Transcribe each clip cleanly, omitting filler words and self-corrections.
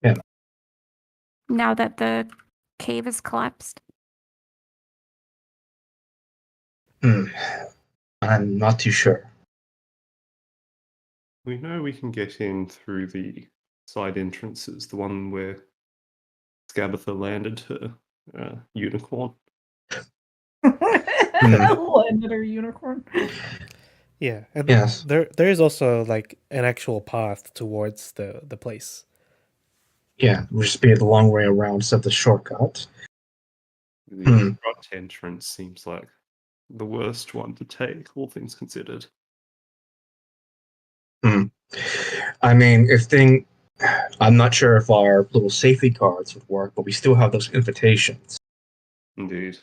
Yeah. Now that the cave is collapsed? I'm not too sure. We know we can get in through the side entrances, the one where Scabatha landed her unicorn. Landed her unicorn. Yeah, and Yes. there is also like an actual path towards the place. Yeah, we'll just be the long way around instead of the shortcut. The Hmm. front entrance seems like the worst one to take, all things considered. I mean, I'm not sure if our little safety cards would work, but we still have those invitations. Indeed.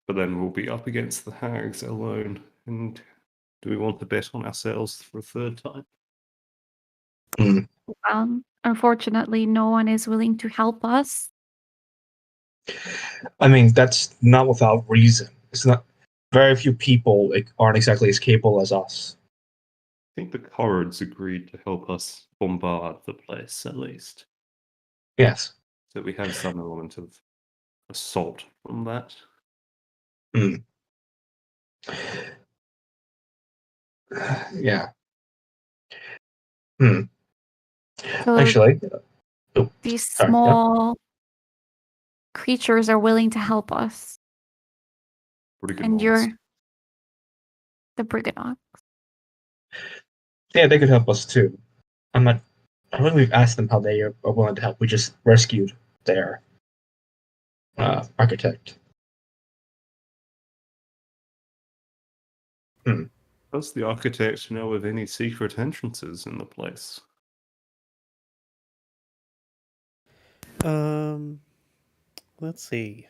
But then we'll be up against the hags alone, and do we want to bet on ourselves for a third time? Unfortunately, no one is willing to help us. I mean, that's not without reason. It's not. Very few people aren't exactly as capable as us. I think the Corrids agreed to help us bombard the place, at least. Yes. So we have some element of assault from that. Yeah. So Actually, these sorry, small creatures are willing to help us. And you're the Briganox. yeah, they could help us too. I don't think we've asked them how they are willing to help. We just rescued their architect. Does the architect know of any secret entrances in the place? Let's see.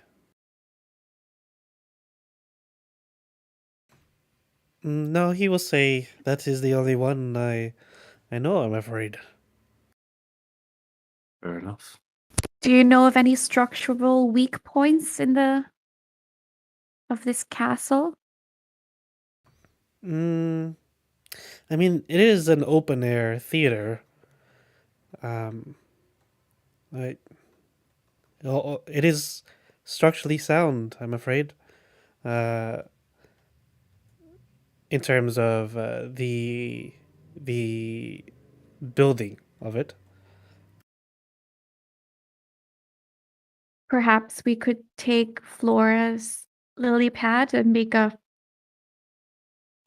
No, he will say that is the only one I know, I'm afraid. Fair enough. Do you know of any structural weak points in of this castle? I mean, it is an open air theater. It is structurally sound, I'm afraid. In terms of the building of it. Perhaps we could take Flora's lily pad and make an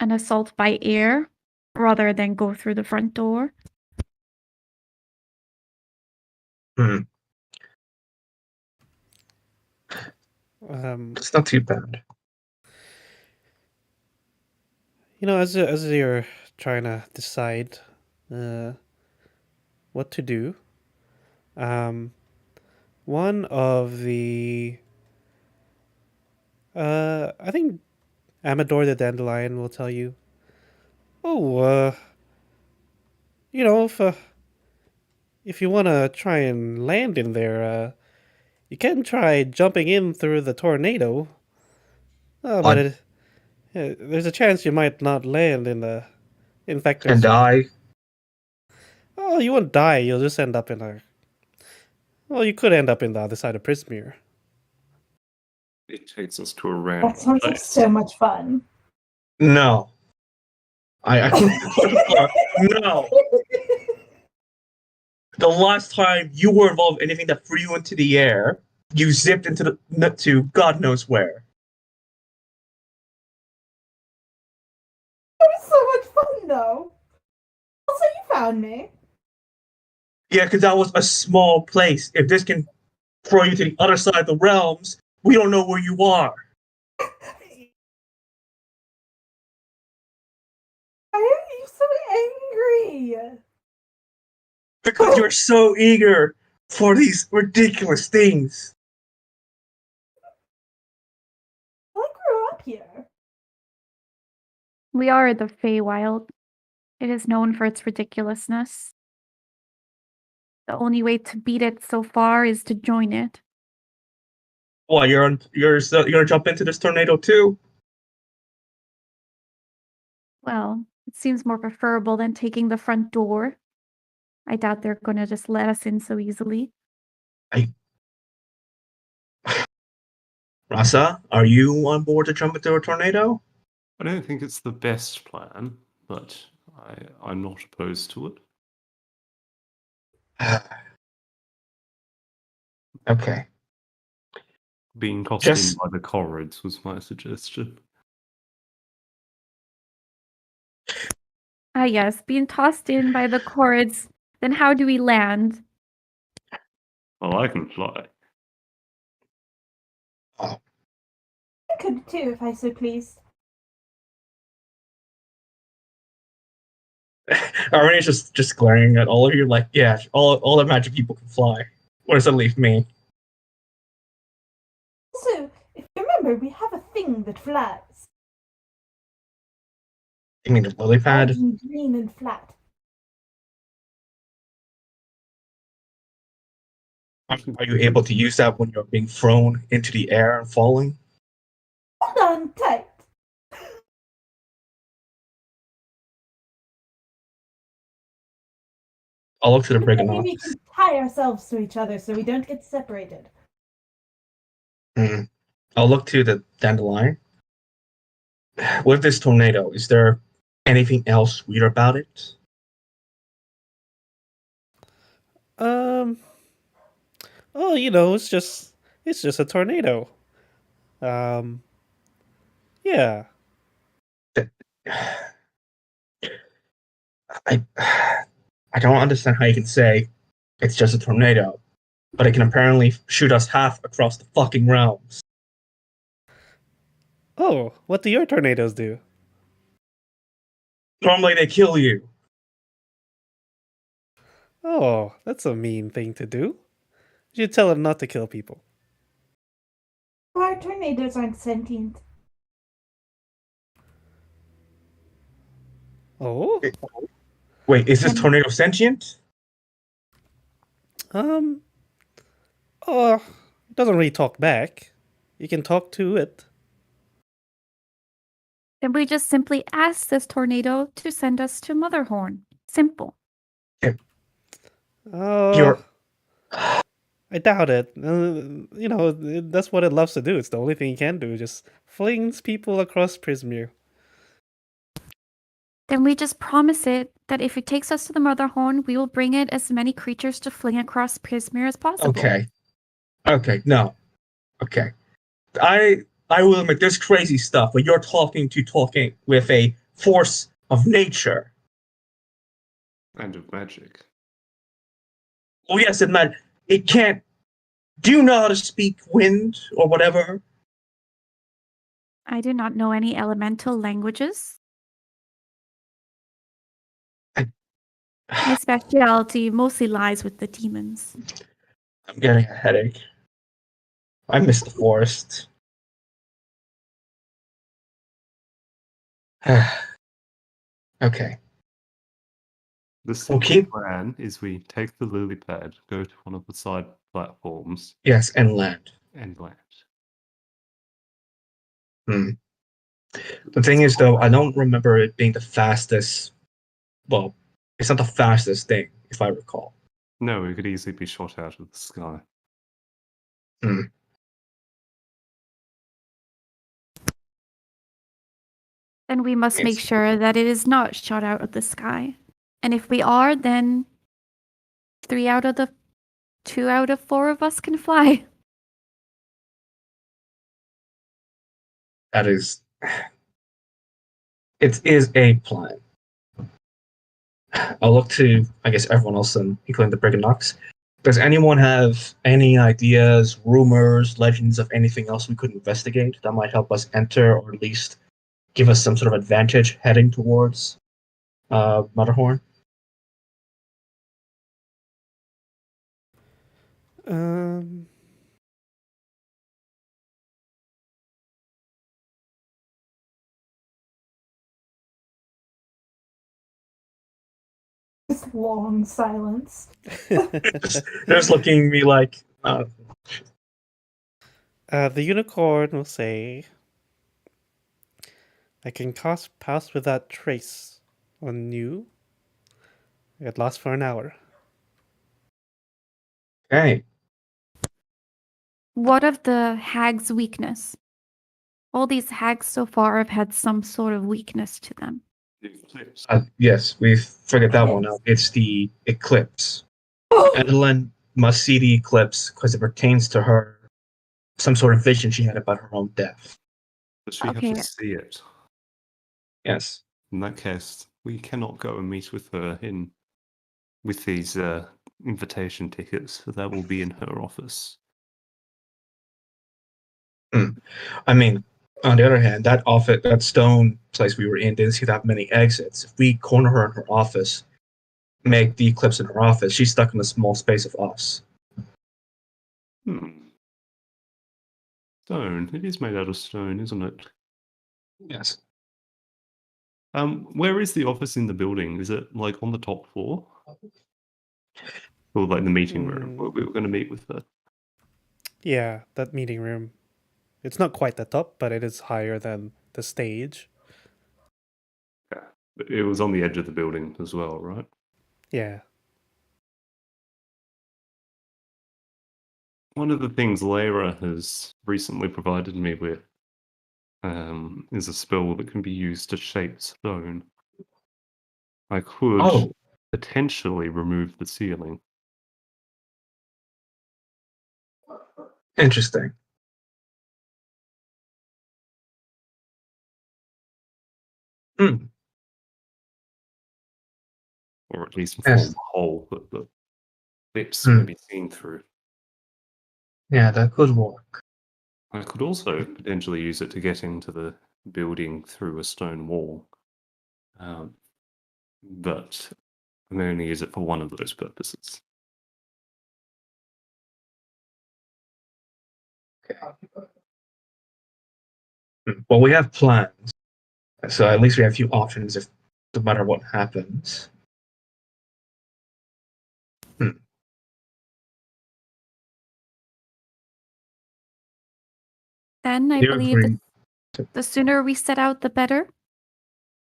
assault by air rather than go through the front door. It's not too bad. You know, as you're trying to decide what to do, one of the I think Amador the Dandelion will tell you, you know, if you want to try and land in there, you can try jumping in through the tornado. But there's a chance you might not land in the. In fact, and die. Oh, you won't die. You'll just end up in a. Well, you could end up in the other side of Prismere. It takes us to a random That sounds like so much fun. No. I no. The last time you were involved in anything that threw you into the air, you zipped into to God knows where. It was so much fun, though. Also, you found me. Yeah, because that was a small place. If this can throw you to the other side of the realms, we don't know where you are. Why are you so angry? Because you're so eager for these ridiculous things. I grew up here. We are the Feywild. It is known for its ridiculousness. The only way to beat it so far is to join it. What, you're gonna jump into this tornado too? Well, it seems more preferable than taking the front door. I doubt they're going to just let us in so easily. Rasa, are you on board to jump into a tornado? I don't think it's the best plan, but I'm not opposed to it. Okay. Being tossed Just- in by the corrids was my suggestion. Ah, yes, being tossed in by the cords. Then how do we land? Well, I can fly. I could too, if I so pleased. Irene is just glaring at all of you like, yeah, all the magic people can fly. What does that leave me? Also, if you remember, we have a thing that flies. You mean the lily pad? Large and green and flat. Are you able to use that when you're being thrown into the air and falling? Hold on tight. I'll look to the Maybe Briganox. we can tie ourselves to each other so we don't get separated. I'll look to the dandelion. With this tornado, is there anything else weird about it? Oh, it's just a tornado. Yeah. I don't understand how you can say it's just a tornado, but it can apparently shoot us half across the fucking realms. Oh, what do your tornadoes do? Normally they kill you. Oh, that's a mean thing to do. You should tell them not to kill people. Our tornadoes aren't sentient. Oh? Wait, is this tornado sentient? Oh, it doesn't really talk back. You can talk to it. Then we just simply ask this tornado to send us to Motherhorn. Simple. Oh, You're I doubt it. That's what it loves to do. It's the only thing it can do. Just flings people across Prismere. Then we just promise it that if it takes us to the Motherhorn, we will bring it as many creatures to fling across Prismere as possible. okay. Okay, no. Okay. I will admit there's crazy stuff, but you're talking with a force of nature. And of magic. Oh yes, it can't. Do you know how to speak wind or whatever? I do not know any elemental languages. My specialty mostly lies with the demons. I'm getting a headache. I miss the forest. Okay. The simple Okay. plan is we take the lily pad, go to one of the side platforms, Yes, and land. and land. The thing is, though, I don't remember it being the fastest. Well, it's not the fastest thing, if I recall. No, it could easily be shot out of the sky. Then we must make Yes. sure that it is not shot out of the sky. And if we are, then 2 out of 4 of us can fly. That is. It is a plan. I'll look to, I guess, everyone else, including the Briganox. Does anyone have any ideas, rumors, legends of anything else we could investigate that might help us enter, or at least give us some sort of advantage heading towards Matterhorn? Um, This long silence. They're just looking at me like, the unicorn will say, I can cast Pass Without Trace on you. It lasts for an hour. Okay. What of the hag's weakness? All these hags so far have had some sort of weakness to them. The eclipse. Yes, we've figured that one out. It's the eclipse. Edelyn must see the eclipse because it pertains to her, some sort of vision she had about her own death. But she Okay. have to see it. Yes. In that case, we cannot go and meet with her with these invitation tickets. That will be in her office. I mean, on the other hand, that stone place we were in didn't see that many exits. If we corner her in her office, make the eclipse in her office, she's stuck in a small space of us. Stone. It is made out of stone, isn't it? Yes. Where is the office in the building? Is it like on the top floor? Or like the meeting room where we were going to meet with her? Yeah, that meeting room. It's not quite the top, but it is higher than the stage. Yeah. It was on the edge of the building as well, right? Yeah. One of the things Lyra has recently provided me with is a spell that can be used to shape stone. I could potentially remove the ceiling. Interesting. Hmm. Or at least Yes. form a hole that the lips may be seen through. Yeah, that could work. I could also potentially use it to get into the building through a stone wall. But I may only use it for one of those purposes. Okay. Well, we have plans, so at least we have a few options if no matter what happens. Then I You believe agree? the sooner we set out, the better.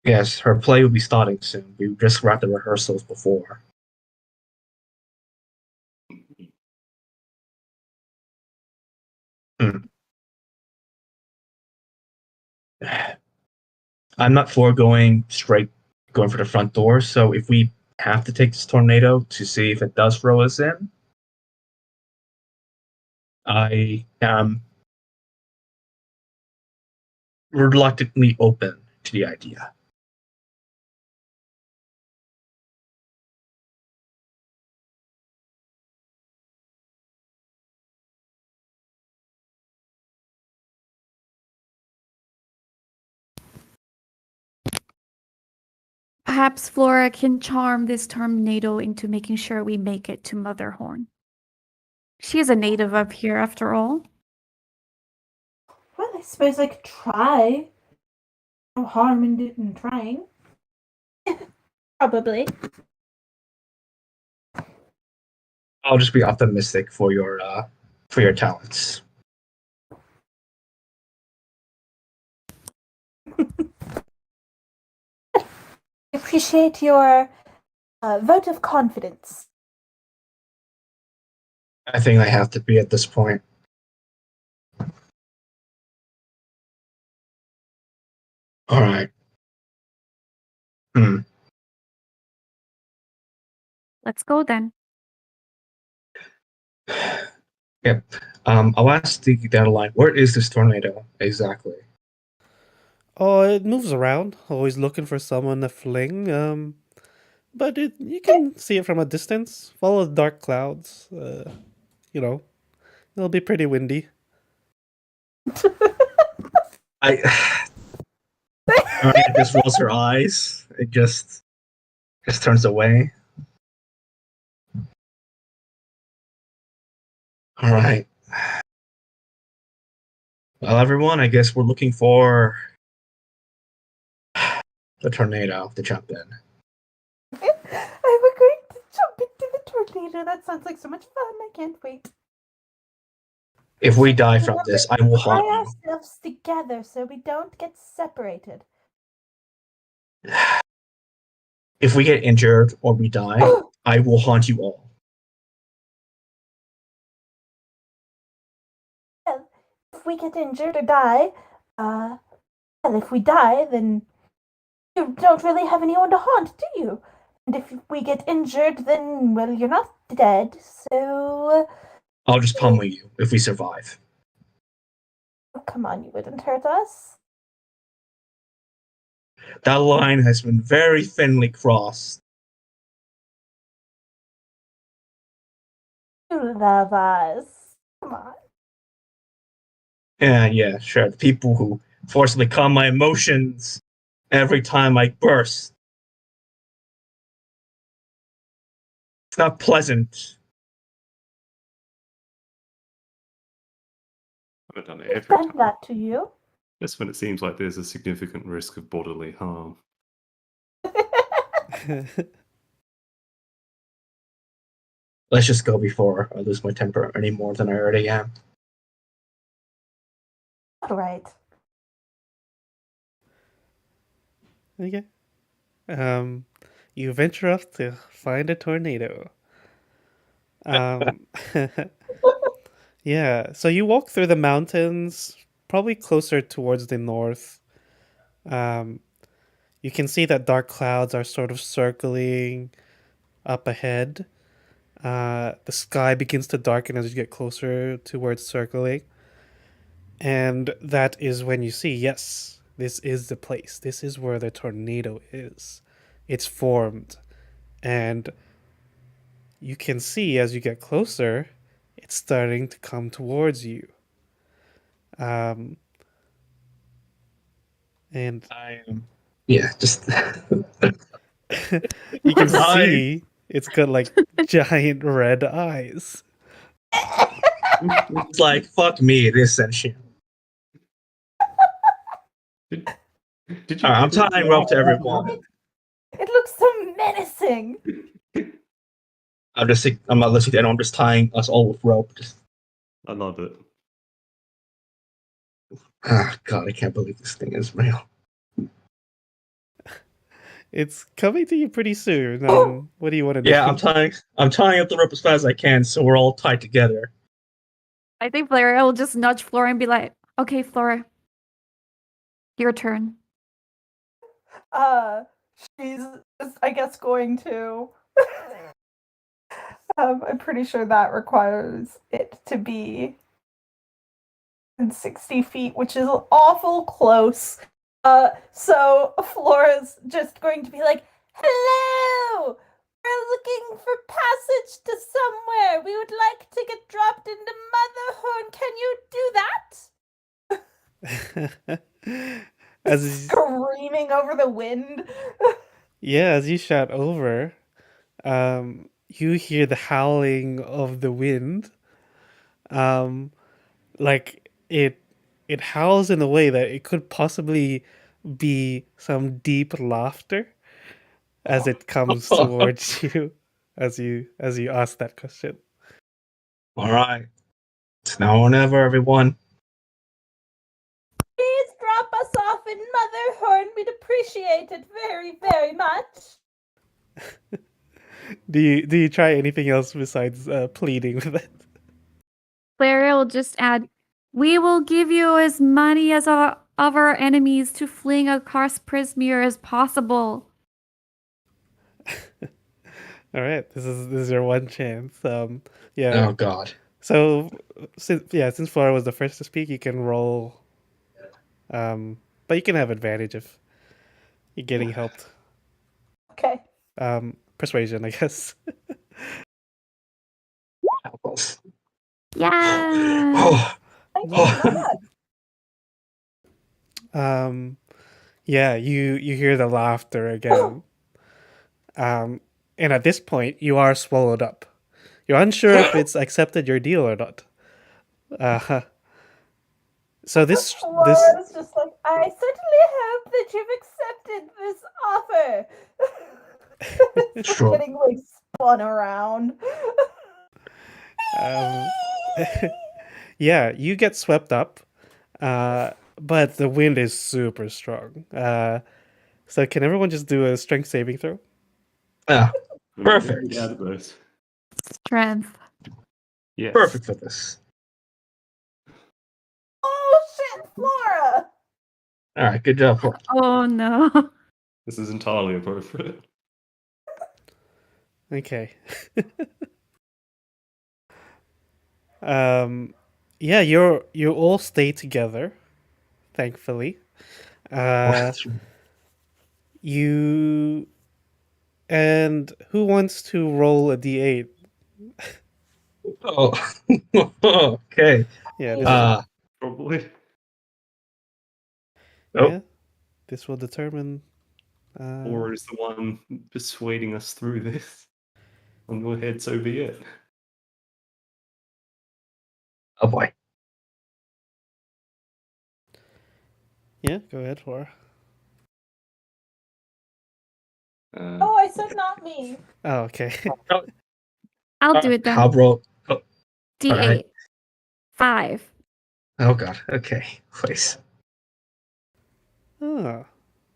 Yes, her play will be starting soon. We just wrapped the rehearsals before. I'm not for going for the front door, so if we have to take this tornado to see if it does throw us in, I am reluctantly open to the idea. Perhaps Flora can charm this tornado into making sure we make it to Motherhorn. She is a native of here, after all. Well, I suppose I could try. No harm in trying. Probably. I'll just be optimistic for your talents. Appreciate your vote of confidence. I think I have to be at this point. All right. Let's go then. Yep. I'll ask the line. Where is this tornado exactly? Oh, it moves around, always looking for someone to fling. But you can see it from a distance. Follow the dark clouds. It'll be pretty windy. It just rolls her eyes. It just turns away. All right. Well, everyone, I guess we're looking for the tornado to jump in. And we're going to jump into the tornado. That sounds like so much fun. I can't wait. If we die from this, I will haunt Tie you. ourselves together so we don't get separated. If we get injured or we die, I will haunt you all. we get injured or die, well, if we die, then you don't really have anyone to haunt, do you? And if we get injured, then, well, you're not dead, so... I'll just pummel you if we survive. Oh, come on, you wouldn't hurt us. That line has been very thinly crossed. You love us. Come on. Yeah, sure. The people who forcibly calm my emotions every time I burst. It's not pleasant. I haven't done it every Done time. that to you. Just when it seems like there's a significant risk of bodily harm. Let's just go before I lose my temper any more than I already am. All right. Okay. You venture off to find a tornado. Yeah, so you walk through the mountains, probably closer towards the north. You can see that dark clouds are sort of circling up ahead. The sky begins to darken as you get closer to where it's circling. And that is when you see, yes, this is the place. This is where the tornado is. It's formed. And you can see as you get closer, it's starting to come towards you. And I am. Yeah, just. you can Hi. see it's got like giant red eyes. It's like, fuck me, it is sentient. Did I'm tying rope to everyone. It looks so menacing. I'm not listening to anyone. I'm just tying us all with rope. I love it. God, I can't believe this thing is real. It's coming to you pretty soon. What do you want to do? Yeah, I'm tying up the rope as fast as I can, so we're all tied together. I think Flora will just nudge Flora and be like, okay, Flora, your turn. She's, I guess, going to. I'm pretty sure that requires it to be in 60 feet, which is awful close. So Flora's just going to be like, hello! We're looking for passage to somewhere. We would like to get dropped into Motherhorn. Can you do that? As Screaming over the wind. yeah, as you shout over, you hear the howling of the wind. Like it howls in a way that it could possibly be some deep laughter as it comes towards you as you ask that question. All right, it's now or never, everyone. Please drop us off in Motherhorn. We'd appreciate it very, very much. Do you try anything else besides pleading with it? Flora will just add, we will give you as many as of our enemies to fling across Prismere as possible. All right, this is your one chance. Yeah. Oh God. So since Flora was the first to speak, you can roll. But you can have advantage if you're getting helped. Okay. Persuasion, I guess. Help us. Yeah. Oh, Thank you. Yeah, you hear the laughter again. And at this point, you are swallowed up. You're unsure if it's accepted your deal or not. So this Laura's just like, I certainly hope that you've accepted this offer. Just Sure. getting like spun around. yeah, you get swept up, but the wind is super strong. So can everyone just do a strength saving throw? Yeah, perfect. Out of those. Strength. Yes. Perfect for this. shit, Flora! All right, good job, Flora. Oh no. This is entirely appropriate. Okay. Yeah, you all stay together, thankfully. You and who wants to roll a d8? Oh, okay. Yeah, this Probably. yeah, this will determine. Or is the one persuading us through this? On your head, so be it. Oh boy. Yeah, go ahead, Flora. Oh, I said not me. Oh, okay. I'll do it then. How roll? Oh, D8. alright. 5. Oh god. Okay, please. Oh,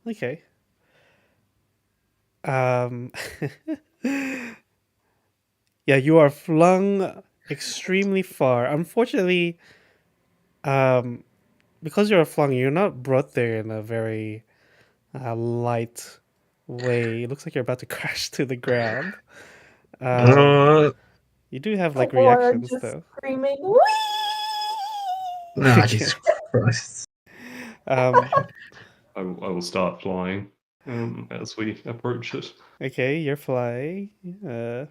okay. Um, yeah, you are flung extremely far. Unfortunately, because you're flung, you're not brought there in a very light way. It looks like you're about to crash to the ground. You do have like Flora reactions just though. screaming, wee! Nah, Jesus Christ. Um, I will start flying as we approach it. okay, you're flying.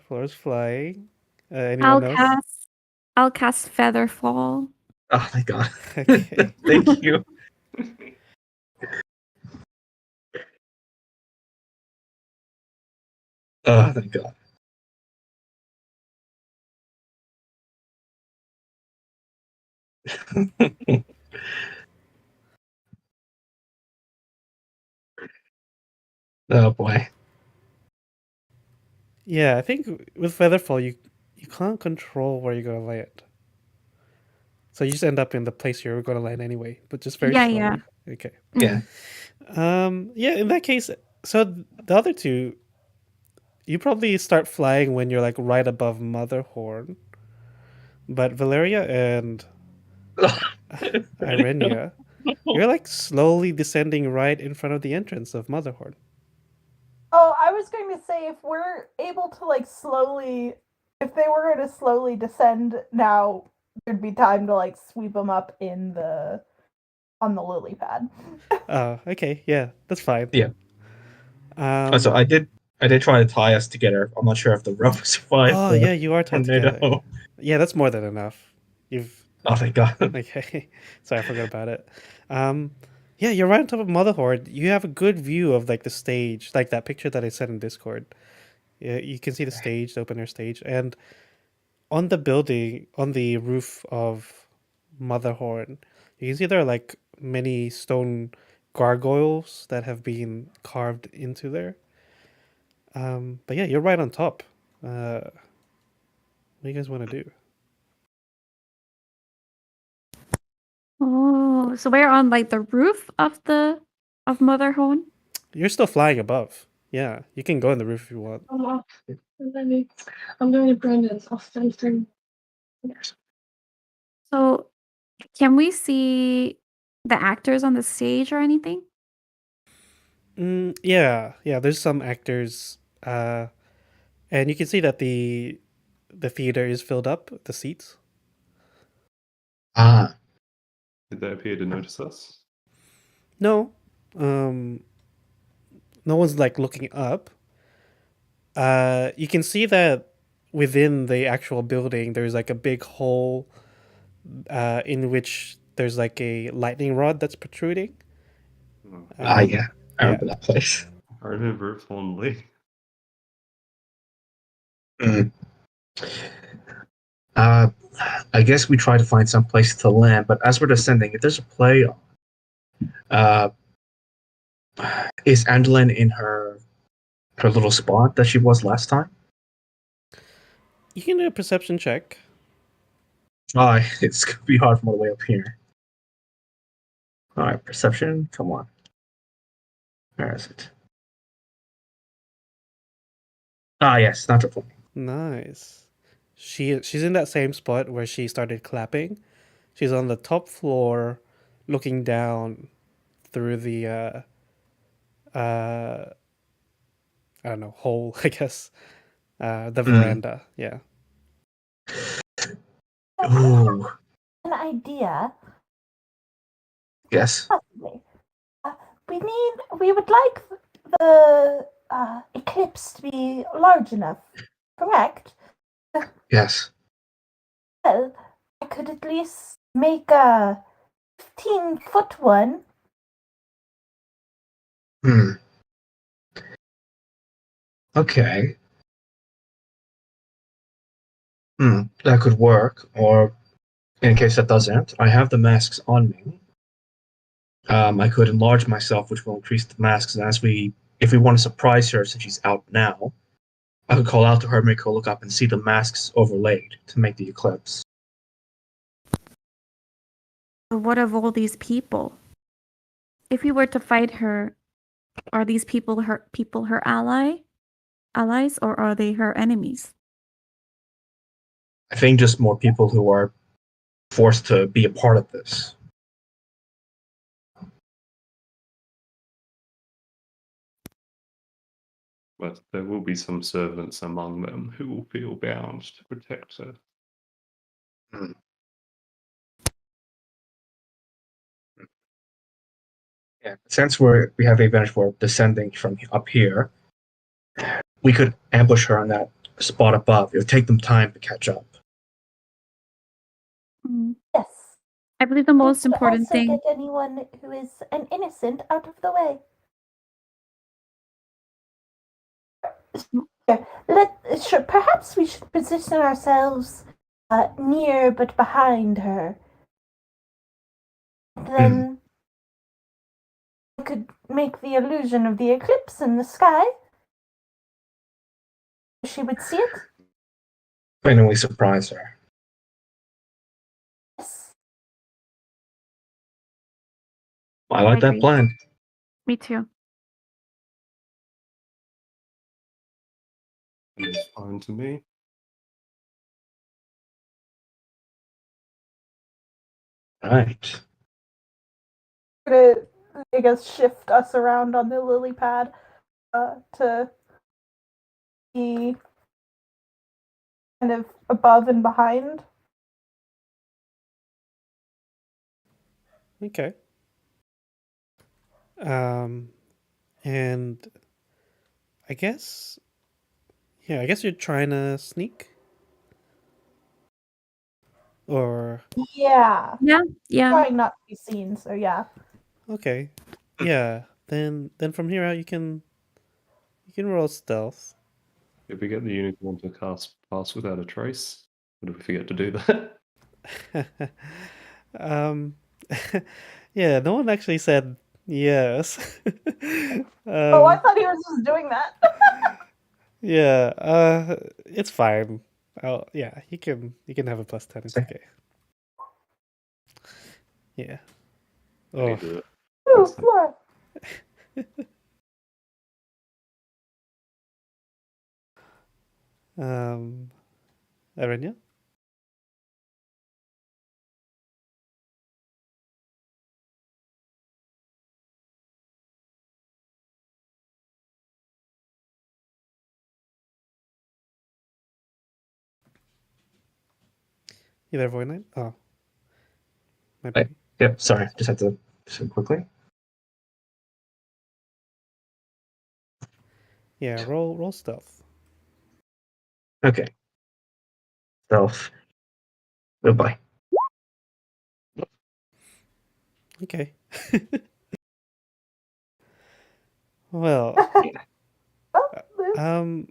Flora's flying. Anyone else? I'll cast Feather Fall. Oh my god. Okay. Thank you. Oh, thank god. Oh boy. Yeah, I think with Featherfall, you can't control where you're gonna land. So you just end up in the place you're gonna land anyway, but just very Yeah, slowly. yeah. Okay. Yeah. Yeah, in that case, so the other two, you probably start flying when you're like right above Motherhorn. But Valeria and Irenia, you're like slowly descending right in front of the entrance of Motherhorn. Oh, I was going to say if we're able to like slowly, if they were going to slowly descend now, there'd be time to like sweep them up on the lily pad. Oh, okay, yeah, that's fine. Yeah. So Um, I did try to tie us together. I'm not sure if the rope survived oh the yeah, you are tied tornado. together. Yeah, that's more than enough. You've Oh thank god. okay. Sorry, I forgot about it. Yeah, you're right on top of Motherhorde. You have a good view of like the stage, like that picture that I sent in Discord. Yeah, you can see the stage, the open air stage, and on the building, on the roof of Motherhorn, you can see there are like many stone gargoyles that have been carved into there. But yeah, you're right on top. What do you guys want to do? Oh, so we're on like the roof of Motherhorn. You're still flying above. Yeah, you can go on the roof if you want. I'm going to Brandon's. I'll send through. So can we see the actors on the stage or anything? Yeah. There's some actors, and you can see that the theater is filled up. The seats. Ah. Did they appear to notice us? No, no one's like looking up. You can see that within the actual building, there's like a big hole, in which there's like a lightning rod that's protruding. Yeah. I yeah. remember that place. I remember it fondly. I guess we try to find some place to land, but as we're descending, if there's a play, is Andelin in her little spot that she was last time? You can do a perception check. It's gonna be hard from all the way up here. All right, perception. Come on. Where is it? Yes, natural 20. Nice. She's in that same spot where she started clapping. She's on the top floor, looking down through the I don't know, hole, I guess. The veranda, yeah. Ooh, An idea. yes. Possibly. We would like the eclipse to be large enough, correct? Yes. Well, I could at least make a 15-foot one. Hmm. Okay. That could work. Or in case that doesn't, I have the masks on me. I could enlarge myself, which will increase the masks. And if we want to surprise her since she's out now, I could call out to her, make her look up, and see the masks overlaid to make the eclipse. But what of all these people? If we were to fight her, are these people her allies, or are they her enemies? I think just more people who are forced to be a part of this. But there will be some servants among them who will feel bound to protect her. Yeah, since we have the advantage for descending from up here, we could ambush her on that spot above. It would take them time to catch up. Yes. I believe the most And important also thing. get anyone who is an innocent out of the way. Perhaps we should position ourselves near but behind her. Then we could make the illusion of the eclipse in the sky. She would see it. Finally surprise her. Yes. I like that agree. plan. Me too. It's fine to me. Right. Gonna, I guess, shift us around on the lily pad to be kind of above and behind. Okay. And I guess, I guess you're trying to sneak, or Yeah. Yeah. Trying not to be seen, so yeah. okay, yeah. Then from here out, you can roll stealth. If we get the unicorn to cast Pass Without a Trace, what if we forget to do that? um, yeah. No one actually said yes. Oh, I thought he was just doing that. Yeah. It's fine. Yeah. You can have a +10. It's okay. Yeah. Can you Oh. do it? Ooh, Flora. Arenya? You there, Void Knight? Oh. My Right. bad. Yep, sorry. Just had to say quickly. Yeah, roll stealth. Okay. Stealth. Goodbye. Okay. Well, Oh,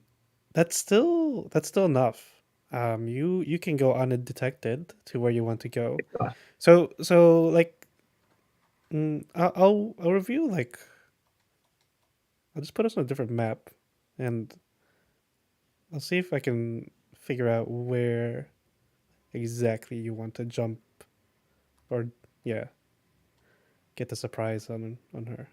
that's still enough. You can go undetected to where you want to go. So like, I'll review, like, I'll just put us on a different map, and I'll see if I can figure out where exactly you want to jump, or yeah, get the surprise on her.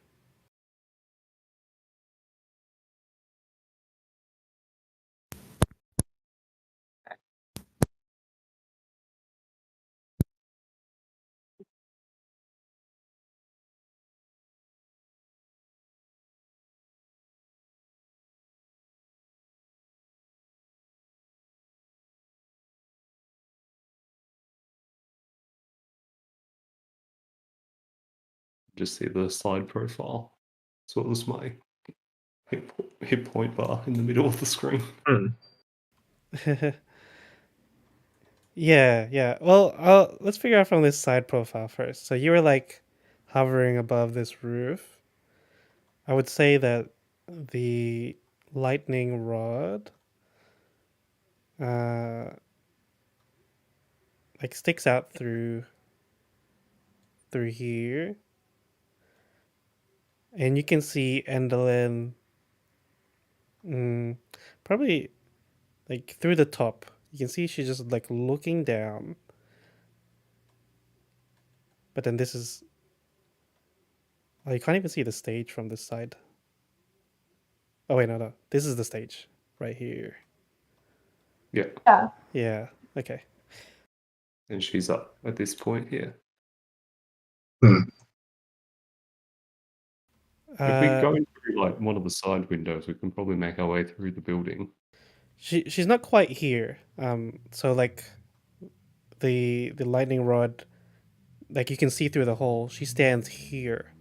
just see the side profile, as well as my hit point bar in the middle of the screen. Yeah. Well, let's figure out from this side profile first. So you were like hovering above this roof. I would say that the lightning rod like sticks out through here. And you can see Endelyn probably like through the top. You can see she's just like looking down. But then this is... Oh, you can't even see the stage from this side. Oh, wait, no. This is the stage right here. Yeah. Yeah. Yeah, okay. And she's up at this point here. If we go through like one of the side windows, we can probably make our way through the building. She's not quite here. So like the lightning rod, like you can see through the hole. She stands here,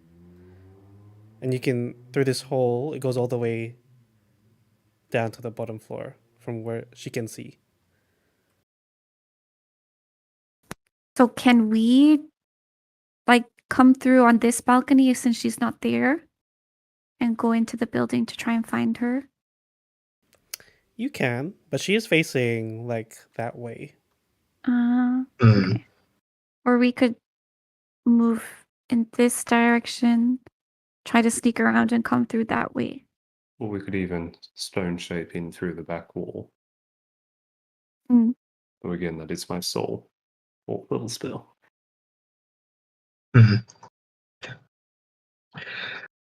and you can through this hole. It goes all the way down to the bottom floor from where she can see. So can we like come through on this balcony since she's not there and go into the building to try and find her? You can, but she is facing like that way. Okay. Or we could move in this direction, try to sneak around and come through that way. Or we could even stone shape in through the back wall. Mm. So again, that is my soul. Or little spell.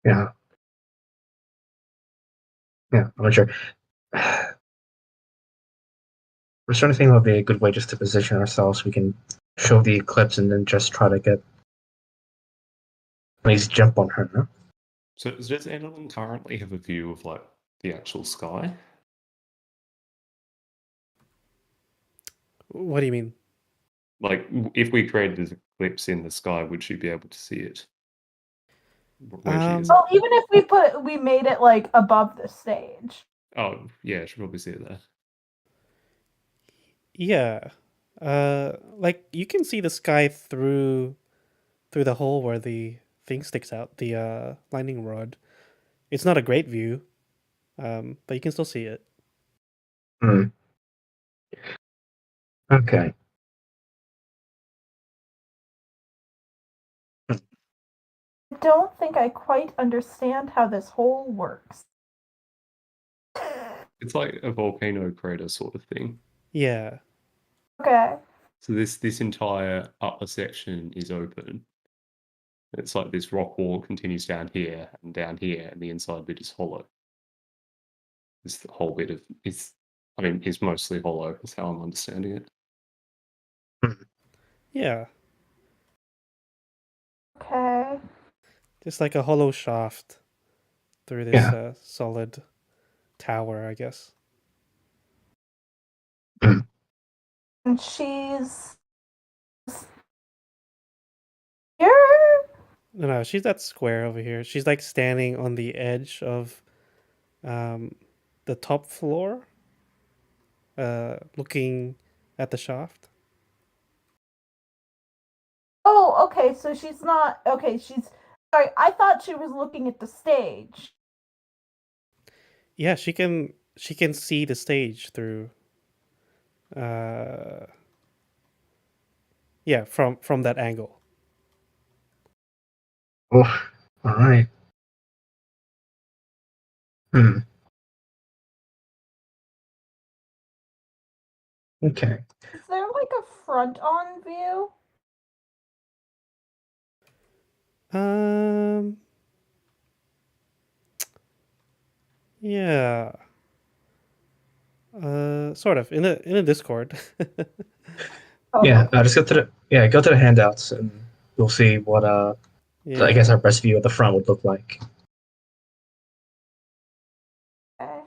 Yeah. Yeah, I'm not sure. I'm trying to think what would be a good way just to position ourselves. We can show the eclipse and then just try to get at least jump on her. No? So does anyone currently have a view of like the actual sky? What do you mean? Like, if we created an eclipse in the sky, would she be able to see it? Where she is? Well, even if we made it like above the stage. Oh, yeah, she'll probably see it there. Yeah. Like you can see the sky through the hole where the thing sticks out, the lightning rod. It's not a great view, but you can still see it. Okay. I don't think I quite understand how this hole works. It's like a volcano crater sort of thing. Yeah. Okay. So this entire upper section is open. It's like this rock wall continues down here, and the inside bit is hollow. This whole bit of is mostly hollow. Is how I'm understanding it. Yeah. Okay. Just like a hollow shaft through this solid tower, I guess. And she's here? No, she's that square over here. She's like standing on the edge of the top floor, looking at the shaft. Oh, okay, so she's not okay, she's sorry, I thought she was looking at the stage. Yeah, she can see the stage through from that angle. Oh, all right. Okay. Is there like a front on view? Yeah. Sort of in a Discord. Yeah, just go to the handouts and you'll see what I guess our best view of the front would look like. Okay.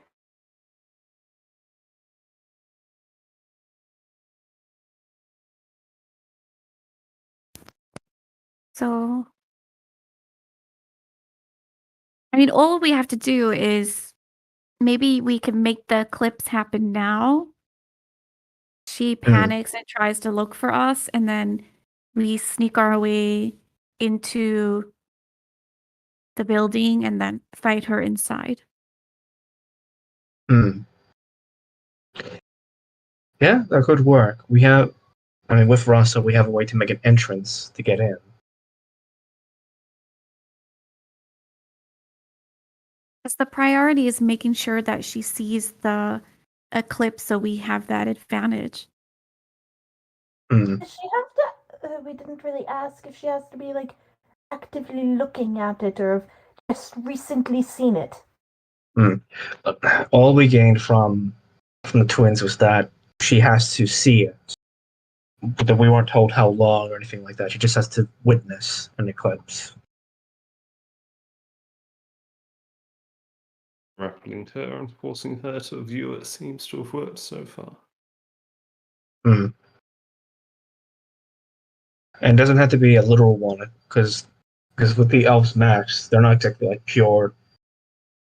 So I mean, all we have to do is maybe we can make the eclipse happen now. She panics and tries to look for us, and then we sneak our way into the building and then fight her inside. Hmm. Yeah, that could work. With Rasa, we have a way to make an entrance to get in. Because the priority is making sure that she sees the eclipse so we have that advantage. Does she have to? We didn't really ask if she has to be like actively looking at it or just recently seen it. All we gained from the twins was that she has to see it. But that we weren't told how long or anything like that. She just has to witness an eclipse. Grappling to her and forcing her to view it seems to have worked so far. And it doesn't have to be a literal one, because with the elves' maps, they're not exactly like pure.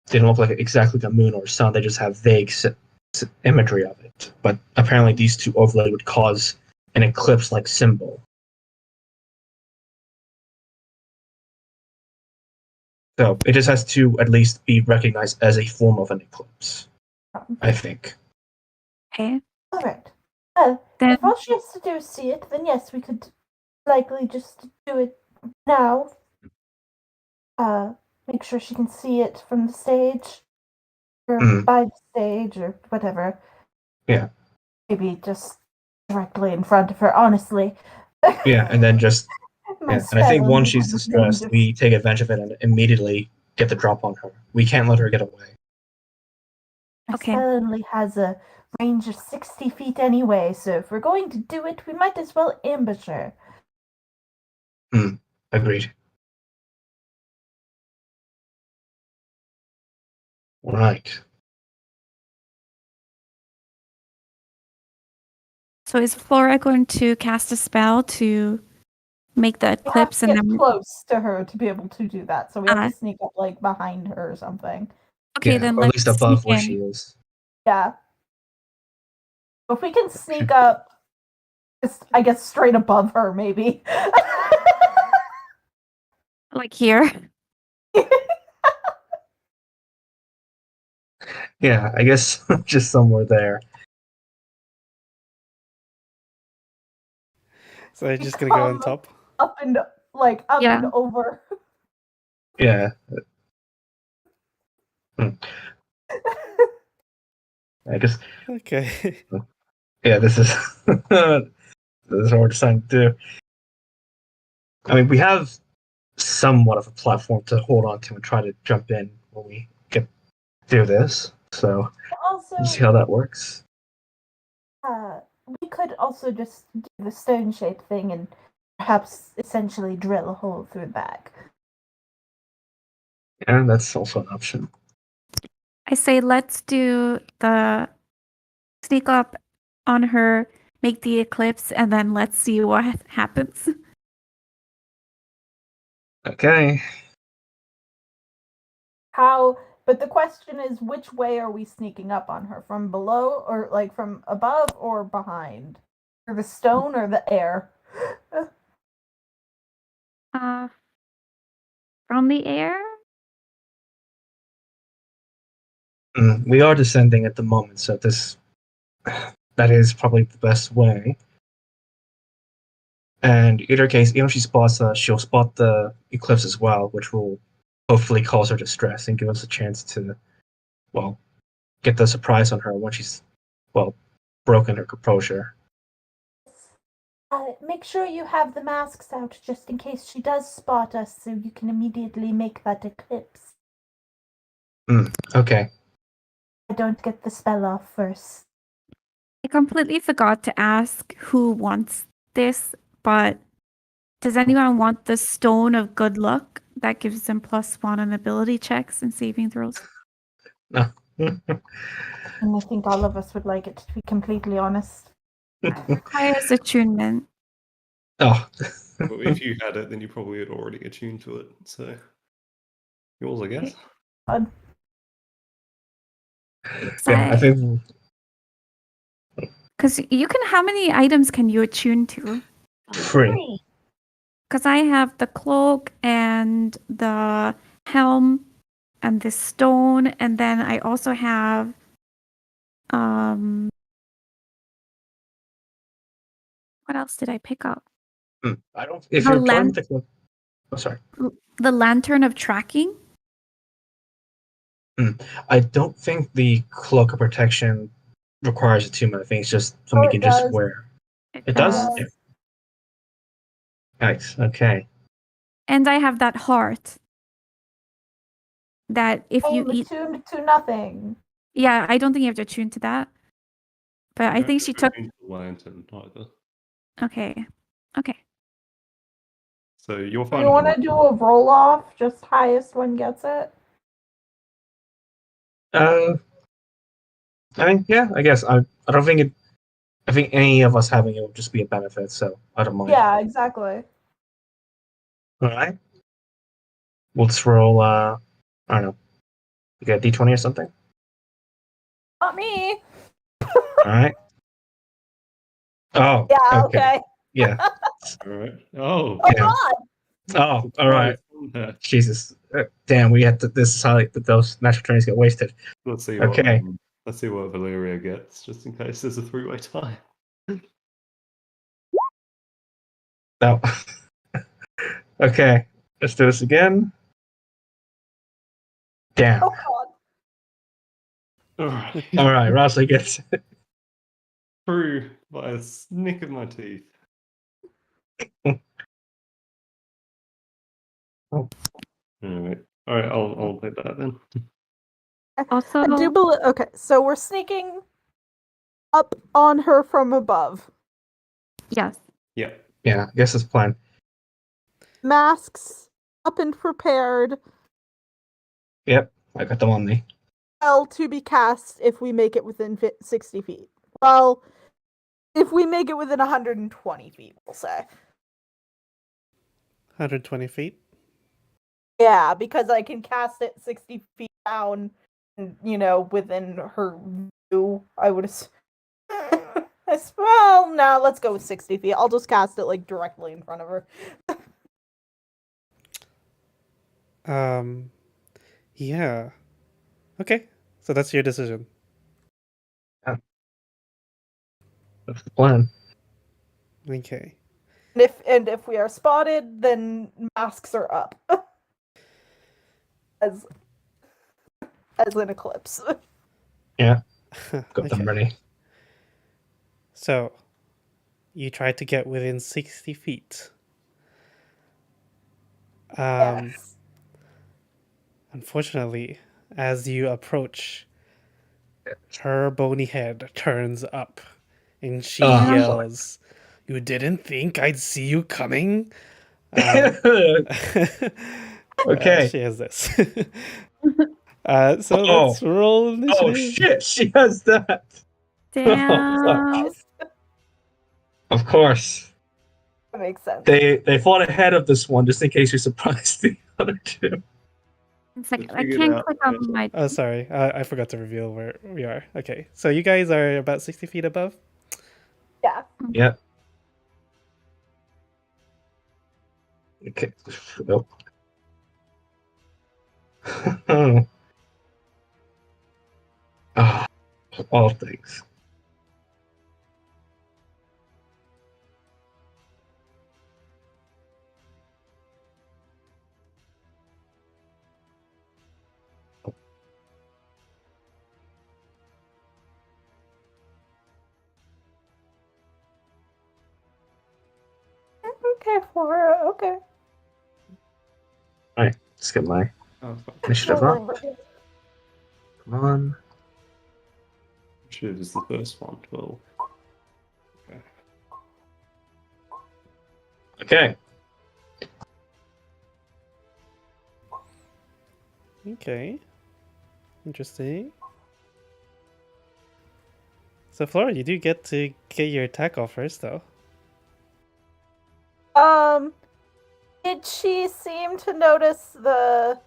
They don't look like exactly the moon or sun. They just have vague imagery of it. But apparently, these two overlay would cause an eclipse-like symbol. So it just has to at least be recognized as a form of an eclipse, I think. Okay. All right. Well, Then if all she has to do is see it, then yes, we could likely just do it now. Make sure she can see it from the stage, or by the stage, or whatever. Yeah. Maybe just directly in front of her, honestly. Yeah, and then just My yeah. And I think spell once and she's distressed, just- we take advantage of it and immediately get the drop on her. We can't let her get away. My Okay. spell only has a range of 60 feet anyway, so if we're going to do it, we might as well ambush her. Agreed. All right. so is Flora going to cast a spell to make the We have eclipse to and get then close to her to be able to do that, so we have Ah. to sneak up like behind her or something. okay, Yeah, then or at let's least above sneak where in. she is. Yeah. If we can sneak up, just, I guess, straight above her, maybe. Like here. Yeah, I guess just somewhere there. So I'm just gonna go on top. Up and like up Yeah. and over. Yeah. I guess. Okay. Yeah, this is this is what we're deciding to do. I mean, we have somewhat of a platform to hold on to and try to jump in when we get through this. So Also, we'll see how that works. we could also just do the stone shaped thing and perhaps essentially drill a hole through the back. Yeah, that's also an option. I say let's do the sneak up on her, make the eclipse, and then let's see what happens. Okay. How? But the question is, which way are we sneaking up on her? From below, or like from above, or behind? Or the stone, or the air? From the air? We are descending at the moment, so that is probably the best way. And either case, even if she spots us, she'll spot the eclipse as well, which will hopefully cause her distress and give us a chance to, well, get the surprise on her when she's, well, broken her composure. Make sure you have the masks out just in case she does spot us, so you can immediately make that eclipse. Okay. I don't get the spell off first. I completely forgot to ask who wants this, but does anyone want the Stone of Good Luck that gives them +1 on ability checks and saving throws? No. And I think all of us would like it, to be completely honest. Requires attunement. Oh. Well, if you had it, then you probably had already attuned to it. So Yours, I guess. Yeah, I think Because you can, how many items can you attune to? 3. Because I have the cloak and the helm and the stone, and then I also have what else did I pick up? I don't. If The you're playing lamp- with the, oh, sorry. The lantern of tracking. I don't think the cloak of protection requires attunement. I think it's just something you it can just does. wear. It does? does. Yeah. Nice. Okay. And I have that heart. That if you eat, attuned to nothing. yeah, I don't think you have to attune to that. But I think she took. Lantern either. Okay. So you're Do fine. you want to do a roll off? Just highest one gets it. I mean, yeah. I guess I don't think it. I think any of us having it would just be a benefit. So I don't mind. Yeah, exactly. All right. We'll just roll. I don't know. You got a d20 or something. Not me. All right. Oh. Yeah. Okay. Okay. Yeah. All right. Oh. Oh Yeah. God. Oh. All right. Surprise. Jesus. Damn. We had to. This is how those natural trainings get wasted. Let's see Okay. what. Let's see what Valeria gets, just in case there's a three-way tie. No. Okay. Let's do this again. Damn. Oh God. All right. Rossley gets. Through by a snick of my teeth. Oh. Alright. Alright, I'll take that then. Also, I do believe. Okay, so we're sneaking up on her from above. yes. Yeah. Yeah. I guess it's planned. Masks up and prepared. Yep. I got them on me. Spell to be cast if we make it within 60 feet. Well, if we make it within 120 feet, we'll say. 120 feet. Yeah, because I can cast it 60 feet down, within her view. I would well, no, let's go with 60 feet. I'll just cast it, like, directly in front of her. Yeah. Okay, so that's your decision. That's the plan. Okay. And if we are spotted, then masks are up. as an eclipse. Yeah. Got them Okay. ready. So, you try to get within 60 feet. Yes. Unfortunately, as you approach, her bony head turns up and she yells, "You didn't think I'd see you coming?" Okay. She has this. So let's roll initiative. Oh shit, she has that. Damn. Of course. That makes sense. They fought ahead of this one just in case we surprised the other two. It's like Let's I figure it can't out. click on my. Oh, sorry. I forgot to reveal where we are. Okay. So you guys are about 60 feet above? Yeah. Yep. Okay. Nope. Ah, all things. Okay, Flora. Okay. Alright, let's get my Oh, fuck. initiative up. Come on. Initiative is the first one. 12. Okay. Okay. Okay. Interesting. So, Flora, you do get to get your attack off first, though. Did she seem to notice the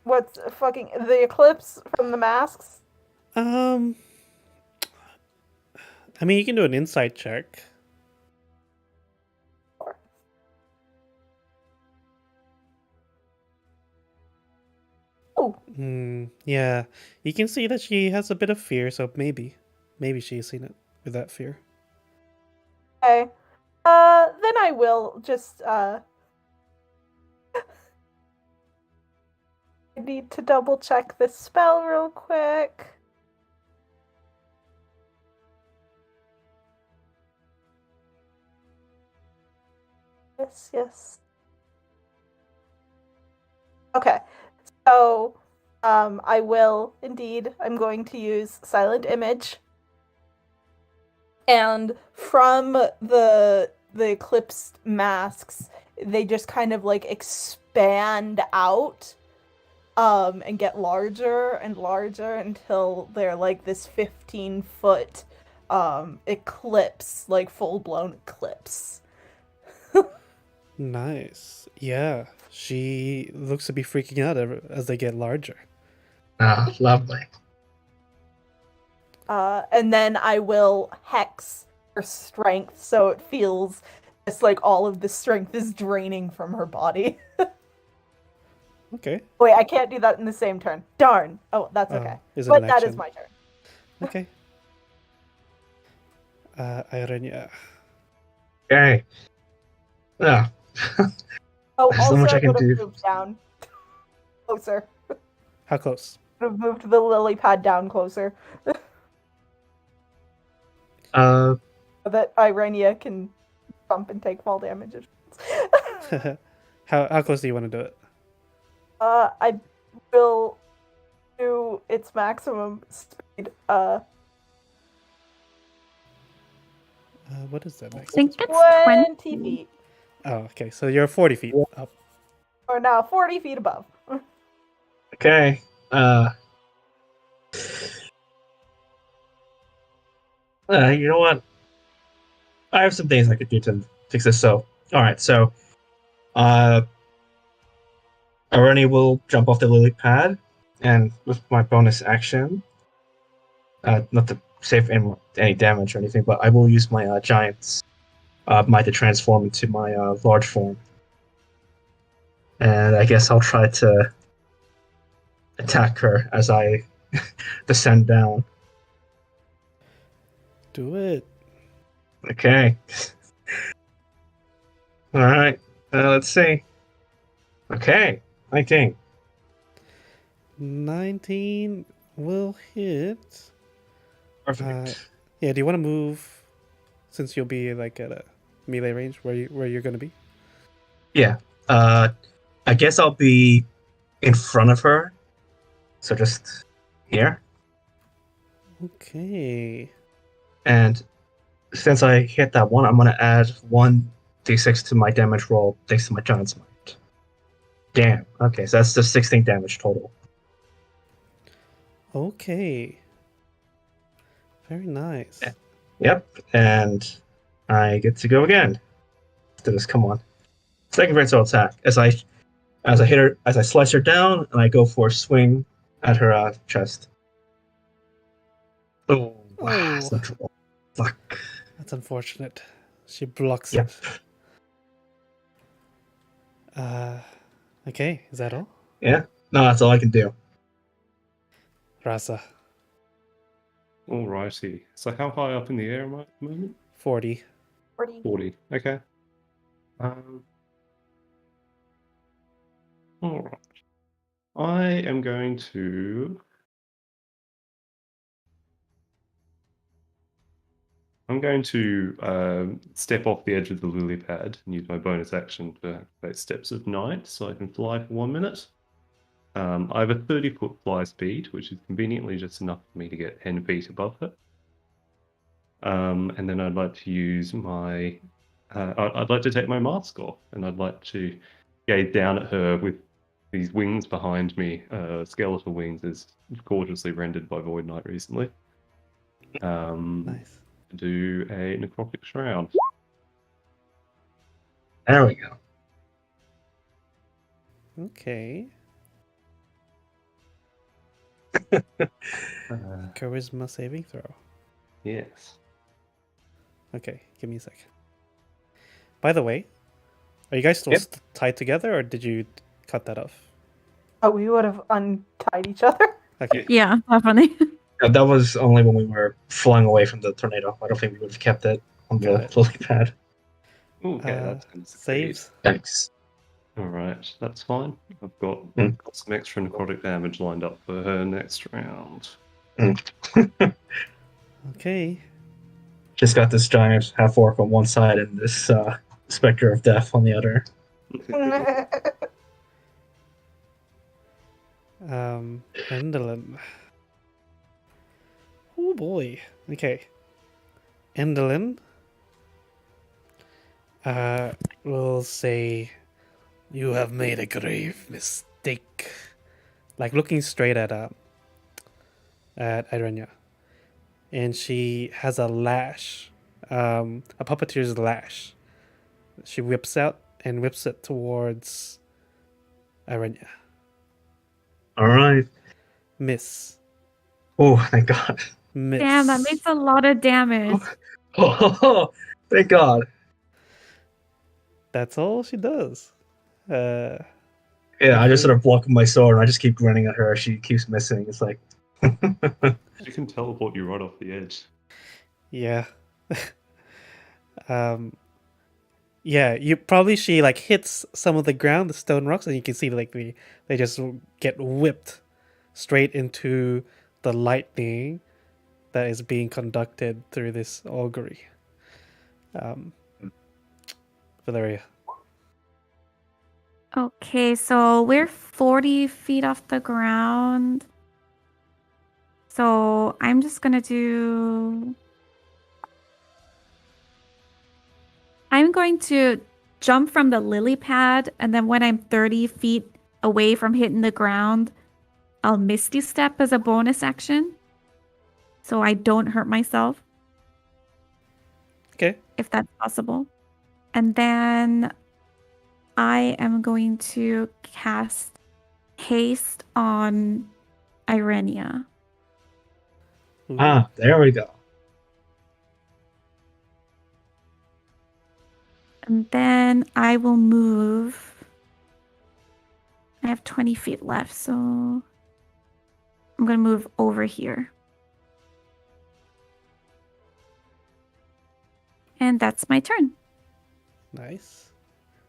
What's fucking the eclipse from the masks? I mean, you can do an insight check. Oh, Yeah, you can see that she has a bit of fear, so maybe she's seen it with that fear. okay. Then I will just I need to double check this spell real quick. Yes. Okay. So, I will indeed. I'm going to use Silent Image, and from the eclipsed masks, they just kind of like expand out, and get larger and larger until they're like this 15-foot eclipse, like full-blown eclipse. Nice. Yeah, she looks to be freaking out as they get larger. Ah, lovely. And then I will hex her strength so it feels just like all of the strength is draining from her body. Okay. Wait, I can't do that in the same turn. Darn. Oh, that's okay. Is it But an that is action? my turn. Okay. Irenia. Okay. Yeah. Oh, There's not also much I I can would have do. moved down closer. How close? Would have moved the lily pad down closer Uh, so that Irenia can jump and take fall damage. How close do you want to do it? I will do its maximum speed. What is that I next? think it's 20 20. feet. Oh, okay. So you're 40 feet up. Or now 40 feet above. okay. You know what? I have some things I could do to fix this. So, all right. So, Areni will jump off the lily pad, and with my bonus action, not to save any damage or anything, but I will use my giant's might to transform into my large form, and I guess I'll try to attack her as I descend down. Do it. Okay. All right. Let's see. Okay. 19. 19 will hit. Perfect. Yeah, do you want to move since you'll be like at a melee range where you're going to be? Yeah. I guess I'll be in front of her. So just here. Okay. And since I hit that one, I'm gonna add 1d6 to my damage roll thanks to my giant's might. Damn. Okay, so that's just 16 damage total. Okay. Very nice. Yeah. Yep. And I get to go again. After this, come on. Second range attack. As I hit her, as I slice her down, and I go for a swing at her chest. Oh, wow, that's not roll. Fuck. That's unfortunate. She blocks Yep. it. Okay, is that all? Yeah. No, that's all I can do. Rasa, Alrighty. So how high up in the air am I at the moment? 40. 40. 40. Okay. Alright. I am going to... step off the edge of the lily pad and use my bonus action to activate Steps of Night so I can fly for 1 minute. I have a 30-foot fly speed, which is conveniently just enough for me to get 10 feet above her. And then I'd like to use my... I'd like to take my mask off, and I'd like to gaze down at her with these wings behind me, skeletal wings, as gorgeously rendered by Void Knight recently. Nice. Do a necrotic shroud. There we go. Okay. Charisma saving throw. Yes. Okay, give me a second. By the way, are you guys still Yep. tied together, or did you cut that off? Oh, we would have untied each other. Okay. Yeah, definitely. That was only when we were flying away from the tornado. I don't think we would have kept it on the Got it. lily pad. Okay, that's Saves. Thanks. All right, that's fine. I've got some extra necrotic damage lined up for her next round. Okay. Just got this giant half orc on one side and this specter of death on the other. Endelin. Oh boy. Okay. Endelin. We'll say you have made a grave mistake. Like looking straight at Irenia. And she has a lash. A puppeteer's lash. She whips out and whips it towards Irenia. Alright. Miss. Oh, thank God. Miss. Damn, that makes a lot of damage. Oh, thank God. That's all she does. Yeah, I just sort of block with my sword and I just keep grinning at her. She keeps missing. It's like. She can teleport you right off the edge. Yeah. Yeah, she like hits some of the ground, the stone rocks, and you can see like they just get whipped straight into the lightning that is being conducted through this augury. Valeria. Okay, so we're 40 feet off the ground. So I'm just gonna I'm going to jump from the lily pad, and then when I'm 30 feet away from hitting the ground, I'll misty step as a bonus action. So I don't hurt myself. Okay. If that's possible. And then I am going to cast haste on Irenia. Ah, there we go. And then I will move. I have 20 feet left, so I'm going to move over here. And that's my turn. Nice.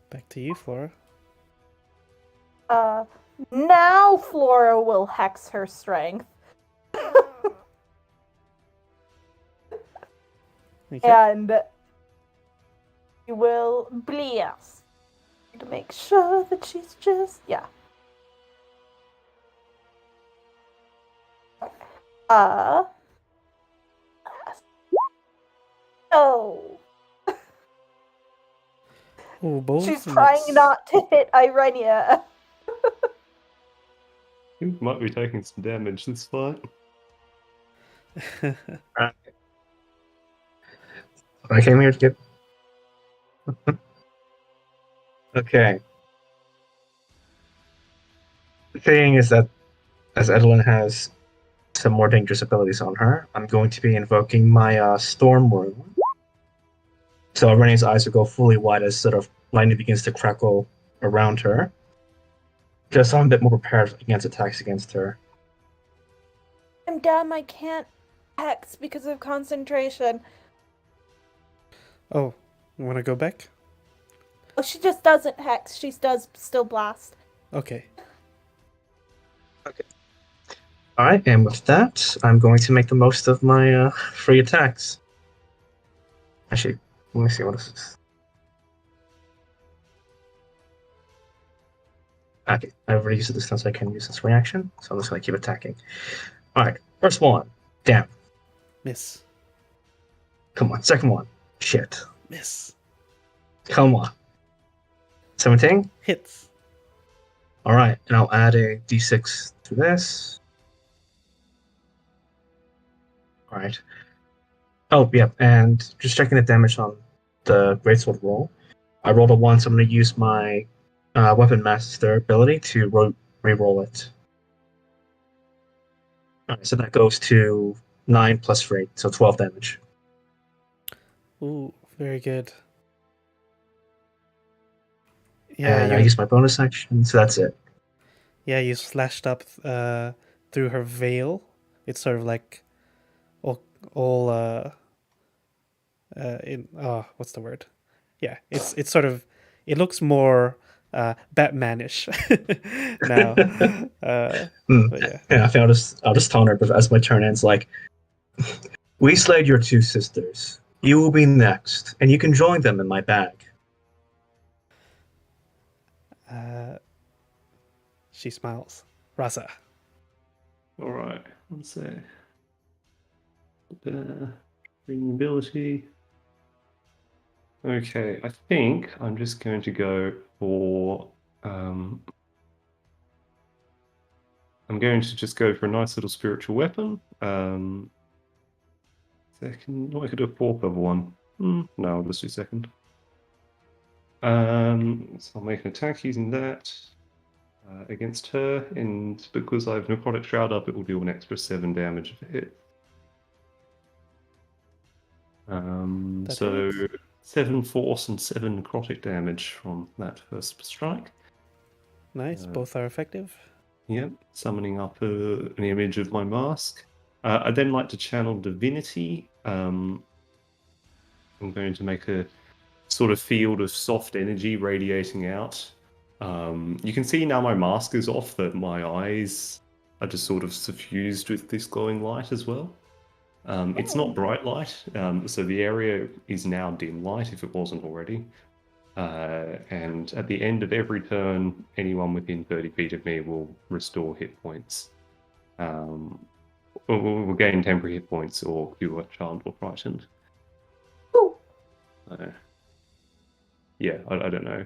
Back to you, Flora. Now Flora will hex her strength. Okay. And you will bless to make sure that she's just no. Ooh, both She's trying miss. not to hit Irenia. You might be taking some damage this fight. I came here to get. Okay. The thing is that as Edelyn has some more dangerous abilities on her, I'm going to be invoking my Storm Rune. So Irenia's eyes will go fully wide as sort of lightning begins to crackle around her. Just so I'm a bit more prepared against attacks against her. I'm dumb, I can't hex because of concentration. Oh, you want to go back? Oh, she just doesn't hex, she does still blast. Okay. Alright, and with that, I'm going to make the most of my free attacks. Actually, let me see what this is. Okay, I've already used it this time, so I can use this reaction, so I'm just going to keep attacking. Alright, first one. Damn. Miss. Come on, second one. Shit. Miss. Come on. 17? Hits. Alright, and I'll add a d6 to this. Alright. Oh, yeah, and just checking the damage on the Greatsword roll. I rolled a 1, so I'm going to use my Weapon Master ability to re-roll it. Alright, so that goes to 9 plus 3, so 12 damage. Ooh, very good. And I you use my bonus action, so that's it. you slashed up through her veil. It's sort of like all in what's the word? Yeah, it's sort of, it looks more Batmanish now. But yeah. Yeah, I think I'll just taunt her as my turn ends. Like, we slayed your 2 sisters. You will be next, and you can join them in my bag. She smiles. Rasa. All right, let's see. Bring ability. Okay, I think I'm just going to go for. I'm going to just go for a nice little spiritual weapon. Second, I could do a 4th level one. No, I'll just do second. So I'll make an attack using that against her, and because I have Necrotic Shroud up, it will deal an extra 7 damage if it hits. So hits. 7 force and 7 necrotic damage from that first strike. Nice, both are effective. Yep, summoning up an image of my mask. I'd then like to channel divinity. I'm going to make a sort of field of soft energy radiating out. You can see now my mask is off, that my eyes are just sort of suffused with this glowing light as well. It's not bright light, so the area is now dim light if it wasn't already. And at the end of every turn, anyone within 30 feet of me will restore hit points. Will gain temporary hit points or cure charmed or frightened. Yeah, I don't know.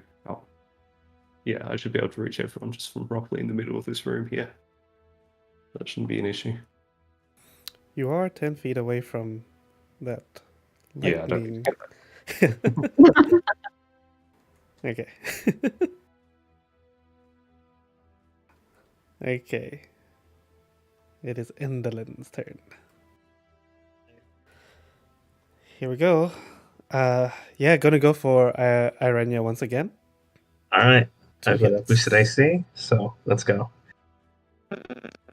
Yeah, I should be able to reach everyone just from roughly in the middle of this room here. That shouldn't be an issue. You are 10 feet away from that Yeah, I don't lightning. Okay. Okay. It is Endelin's turn. Here we go. Yeah, gonna go for Irenia once again. Alright, 2 I've got a hits. boosted AC, so let's go.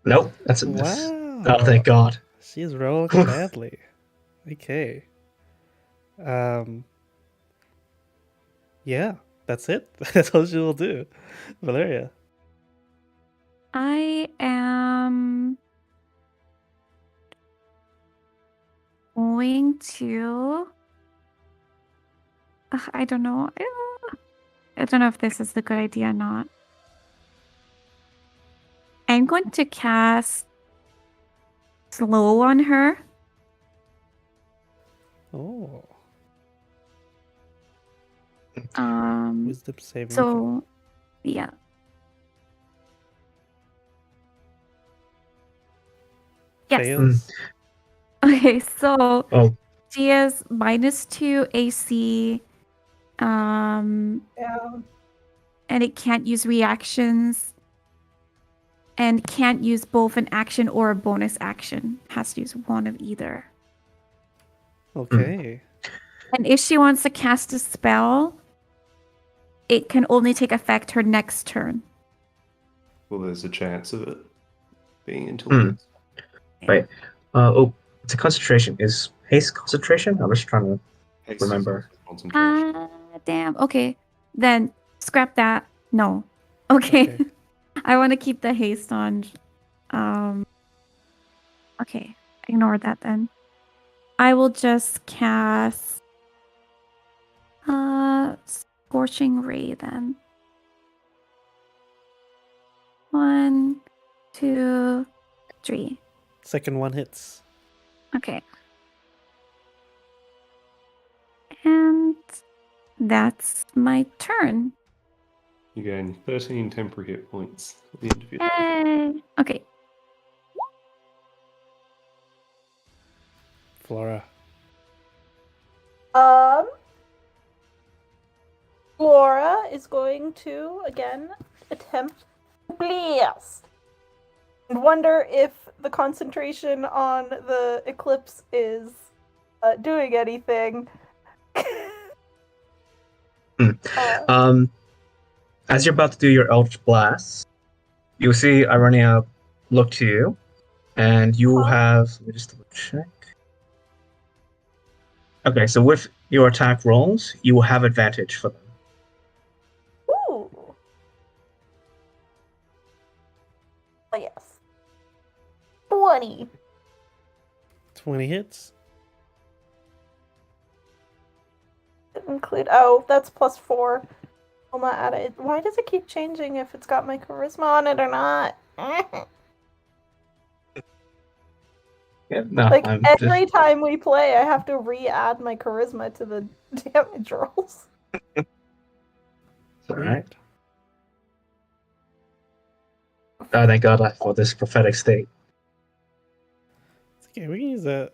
Nope, that's a miss. Wow. Oh, thank God. She's rolling badly. Okay. Yeah, that's it. That's all she will do. Valeria. I am going to. I don't know. I don't know if this is the good idea or not. I'm going to cast Slow on her. Oh. Wisdom saving. So, yeah. Yes. Fails. Okay, so Oh, she is -2 AC. Yeah. And it can't use reactions. And can't use both an action or a bonus action. Has to use one of either. Okay. And if she wants to cast a spell, it can only take effect her next turn. Well, there's a chance of it being until next. right. It's a concentration. Is haste concentration? I'm just trying to Haste is remember. concentration. Damn. Okay. Then scrap that. No. Okay. I want to keep the haste on. Okay. Ignore that then. I will just cast Scorching Ray then. 1, 2, 3. Second one hits. Okay. And that's my turn. You gain 13 temporary hit points at the end of your turn. Yay! Okay. Flora. Flora is going to again attempt to blast. And wonder if the concentration on the eclipse is doing anything. As you're about to do your Eldritch Blast, you see Irenia look to you, and you have. Let me just double check. Okay, so with your attack rolls, you will have advantage for them. Ooh. Oh, yes. 20. 20 hits. Include. Oh, that's +4. I'll not add it. Why does it keep changing if it's got my charisma on it or not? Yeah, no, Like I'm every just. time we play, I have to re-add my charisma to the damage rolls. It's alright. Oh, thank God for this prophetic state. It's okay, we can use that.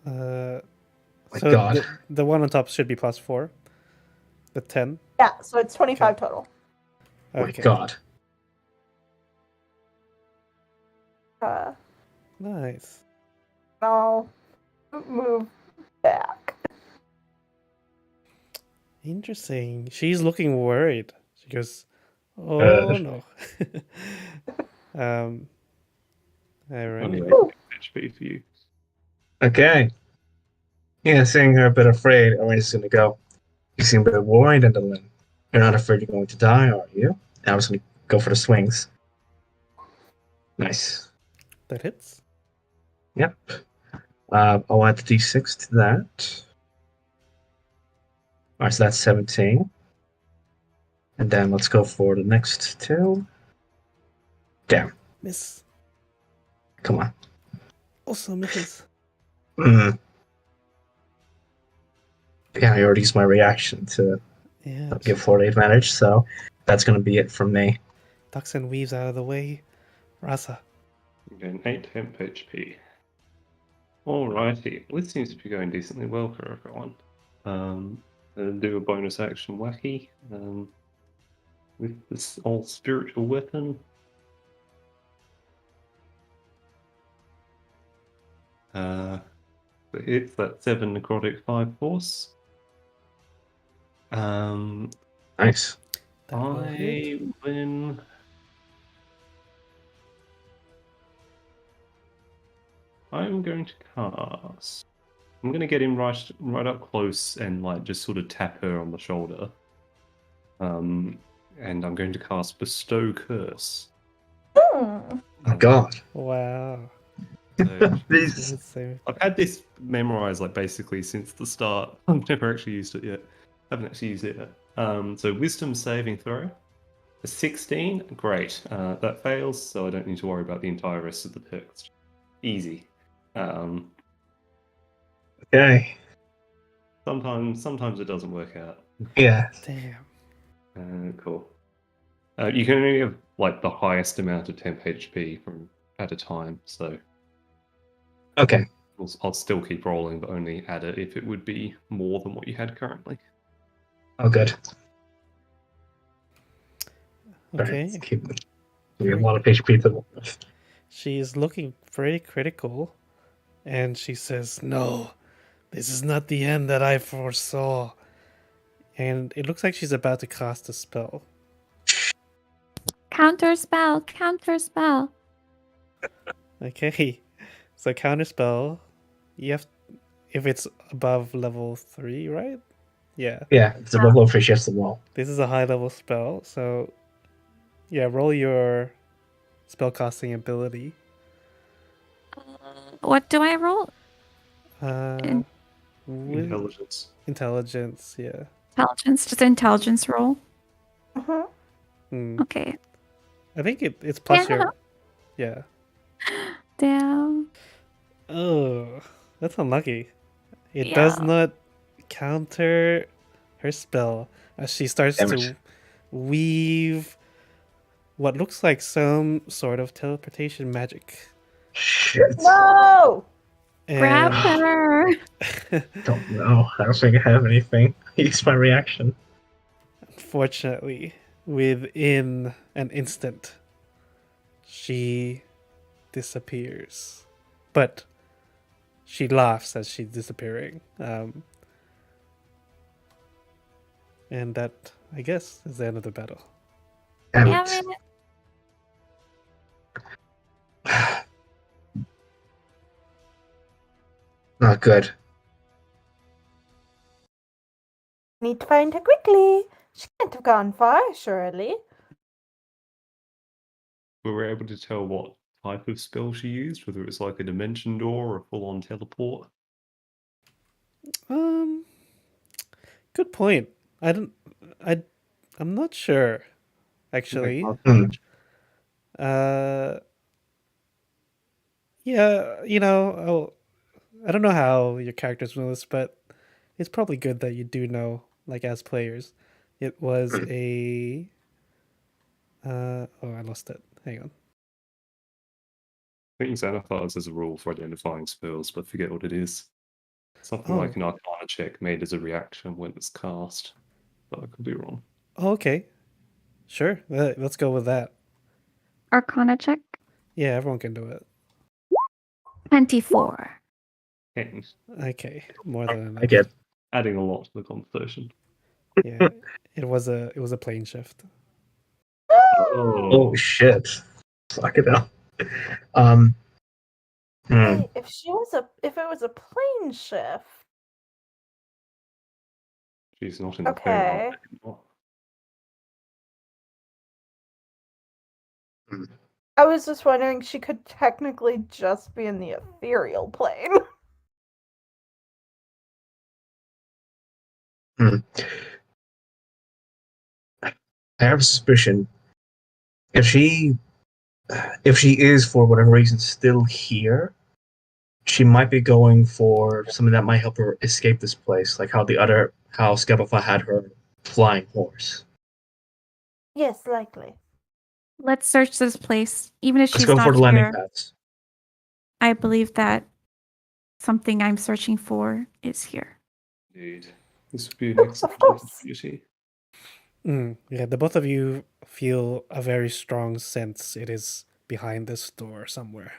My So God. the one on top should be +4. The 10. Yeah, so it's 25 total. My Okay. God. Nice. I'll move back. Interesting. She's looking worried. She goes, "Oh no." Alright. Only Ooh. 8 HP for you. Okay. Yeah, seeing her a bit afraid, Irene's gonna go. You seem a bit worried, Enderlin. You're not afraid you're going to die, are you? And I was gonna go for the swings. Nice. That hits. Yep. I'll add the d6 to that. Alright, so that's 17. And then let's go for the next two. Damn. Miss. Come on. Also misses. Yeah, I already used my reaction to Yeah. give Florida advantage, so that's gonna be it from me. Ducks and weaves out of the way. Rasa. Again, 8 temp HP. Alrighty, well, this seems to be going decently well for everyone. Do a bonus action wacky with this old spiritual weapon. It hits that 7 necrotic 5 force. Nice. That will hit. I'm going to cast. I'm going to get him right up close and like just sort of tap her on the shoulder. And I'm going to cast Bestow Curse. Hmm. Oh God. Wow. So This- Insane. I've had this memorized like basically since the start. I've never actually used it yet. Haven't actually used it yet. So Wisdom saving throw. A 16, great. That fails, so I don't need to worry about the entire rest of the text. Easy. Okay. Sometimes it doesn't work out. Yeah. Damn. Cool. You can only have like the highest amount of temp HP from at a time, so Okay. I'll still keep rolling, but only add it if it would be more than what you had currently. Oh, good. Okay. Let's keep we have a lot of HP to work with. She's looking very critical. And she says, "No, this is not the end that I foresaw." And it looks like she's about to cast a spell. Counter spell, counter spell. Okay. So counter spell, you have, if it's above level 3, right? Yeah. Yeah, it's a level 3 shifts the wall. This is a high level spell, so yeah, roll your spellcasting ability. What do I roll? With Intelligence. intelligence, yeah. Intelligence, just intelligence roll. Mhm. Hmm. Okay. I think it's plus Yeah. your, yeah. Damn. Oh, that's unlucky. It does Yeah. not counter her spell as she starts Damn it. to weave what looks like some sort of teleportation magic. Shit. No! Grab And her. Don't know. I don't think I have anything. Use my reaction. unfortunately, within an instant, she disappears. But she laughs as she's disappearing. And that, I guess, is the end of the battle. And Damn it. not good. Need to find her quickly. She can't have gone far, surely. We were able to tell what type of spell she used, whether it was like a dimension door or a full-on teleport. Good point. I'm not sure, actually. Hmm. Yeah, I don't know how your characters know this, but it's probably good that you do know, like as players. It was a oh, I lost it. Hang on. I think Xanathars is a rule for identifying spells, but forget what it is. Something Oh. like an Arcana check made as a reaction when it's cast, but I could be wrong. Oh, okay. Sure. Let's go with that. Arcana check. Yeah, everyone can do it. 24. 10. Okay, more than enough. I get. Adding a lot to the conversation. Yeah, it was a plane shift. Oh shit! Fuck it up. Hey, if it was a plane shift. She's not in the Okay. plane anymore. I was just wondering, she could technically just be in the ethereal plane. I have a suspicion if she is for whatever reason still here, she might be going for something that might help her escape this place, like how Scabafy had her flying horse. Yes, likely. Let's search this place. Even if Let's she's go for not the landing here, pads. I believe that something I'm searching for is here. Indeed. This would be an Of excellent course. opportunity. Yeah, the both of you feel a very strong sense it is behind this door somewhere.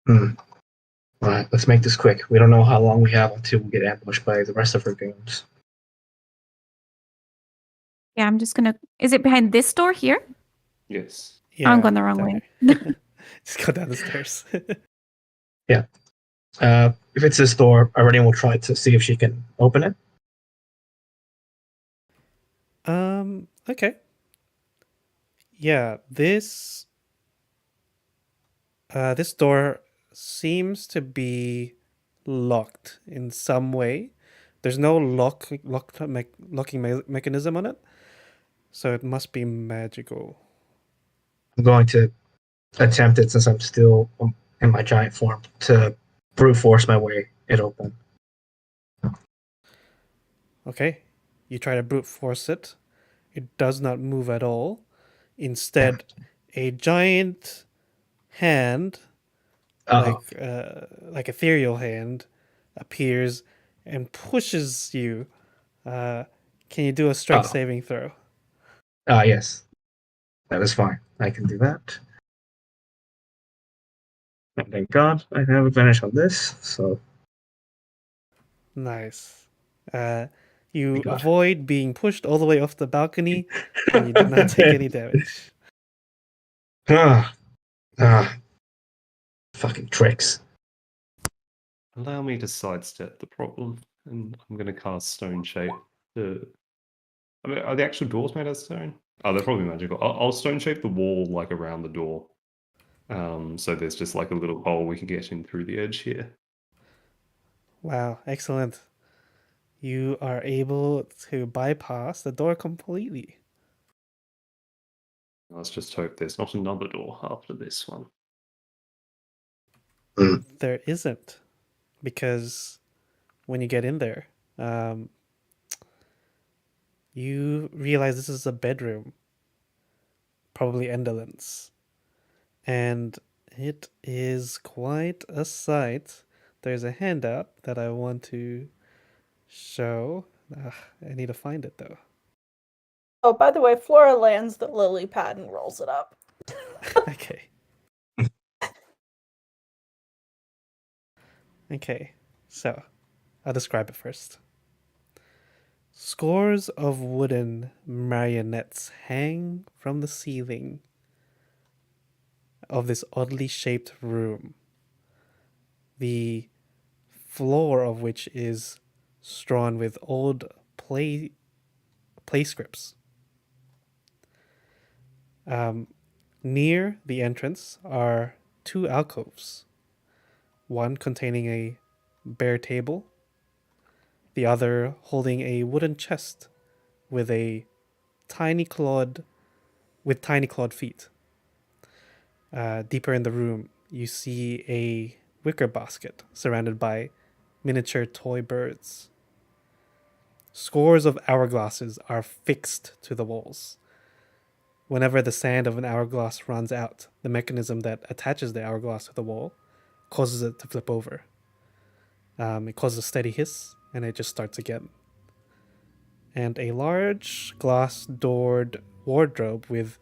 All right, let's make this quick. We don't know how long we have until we get ambushed by the rest of her goons. Yeah, I'm just gonna. Is it behind this door here? Yes. Yeah, I'm going the wrong way. Just go down the stairs. If it's this door, Irene will try to see if she can open it. Okay. Yeah, this door seems to be locked in some way. There's no locking mechanism on it, so it must be magical. I'm going to attempt it since I'm still in my giant form to brute force my way it open. Okay, you try to brute force it. It does not move at all. Instead, a giant hand, Uh-oh. like ethereal hand, appears and pushes you. Can you do a strength Uh-oh. saving throw? Yes. That is fine. I can do that. And thank God I have advantage on this, so Nice. You Thank God. avoid being pushed all the way off the balcony, and you do not take any damage. Fucking tricks. Allow me to sidestep the problem, and I'm going to cast Stone Shape. I mean, are the actual doors made out of stone? Oh, they're probably magical. I'll Stone Shape the wall, like, around the door. So there's just, like, a little hole we can get in through the edge here. Wow, excellent. You are able to bypass the door completely. Let's just hope there's not another door after this one. There isn't, because when you get in there, you realize this is a bedroom, probably Enderlin's, and it is quite a sight. There's a handout that I want to show. I need to find it though. Oh, by the way, Flora lands the lily pad and rolls it up. Okay. Okay, so I'll describe it first. Scores of wooden marionettes hang from the ceiling of this oddly shaped room, the floor of which is strewn with old play scripts. Near the entrance are two alcoves, one containing a bare table, the other holding a wooden chest with a tiny clawed feet. Deeper in the room, you see a wicker basket surrounded by miniature toy birds. Scores of hourglasses are fixed to the walls. Whenever the sand of an hourglass runs out, the mechanism that attaches the hourglass to the wall causes it to flip over. It causes a steady hiss, and it just starts again. And a large glass doored wardrobe with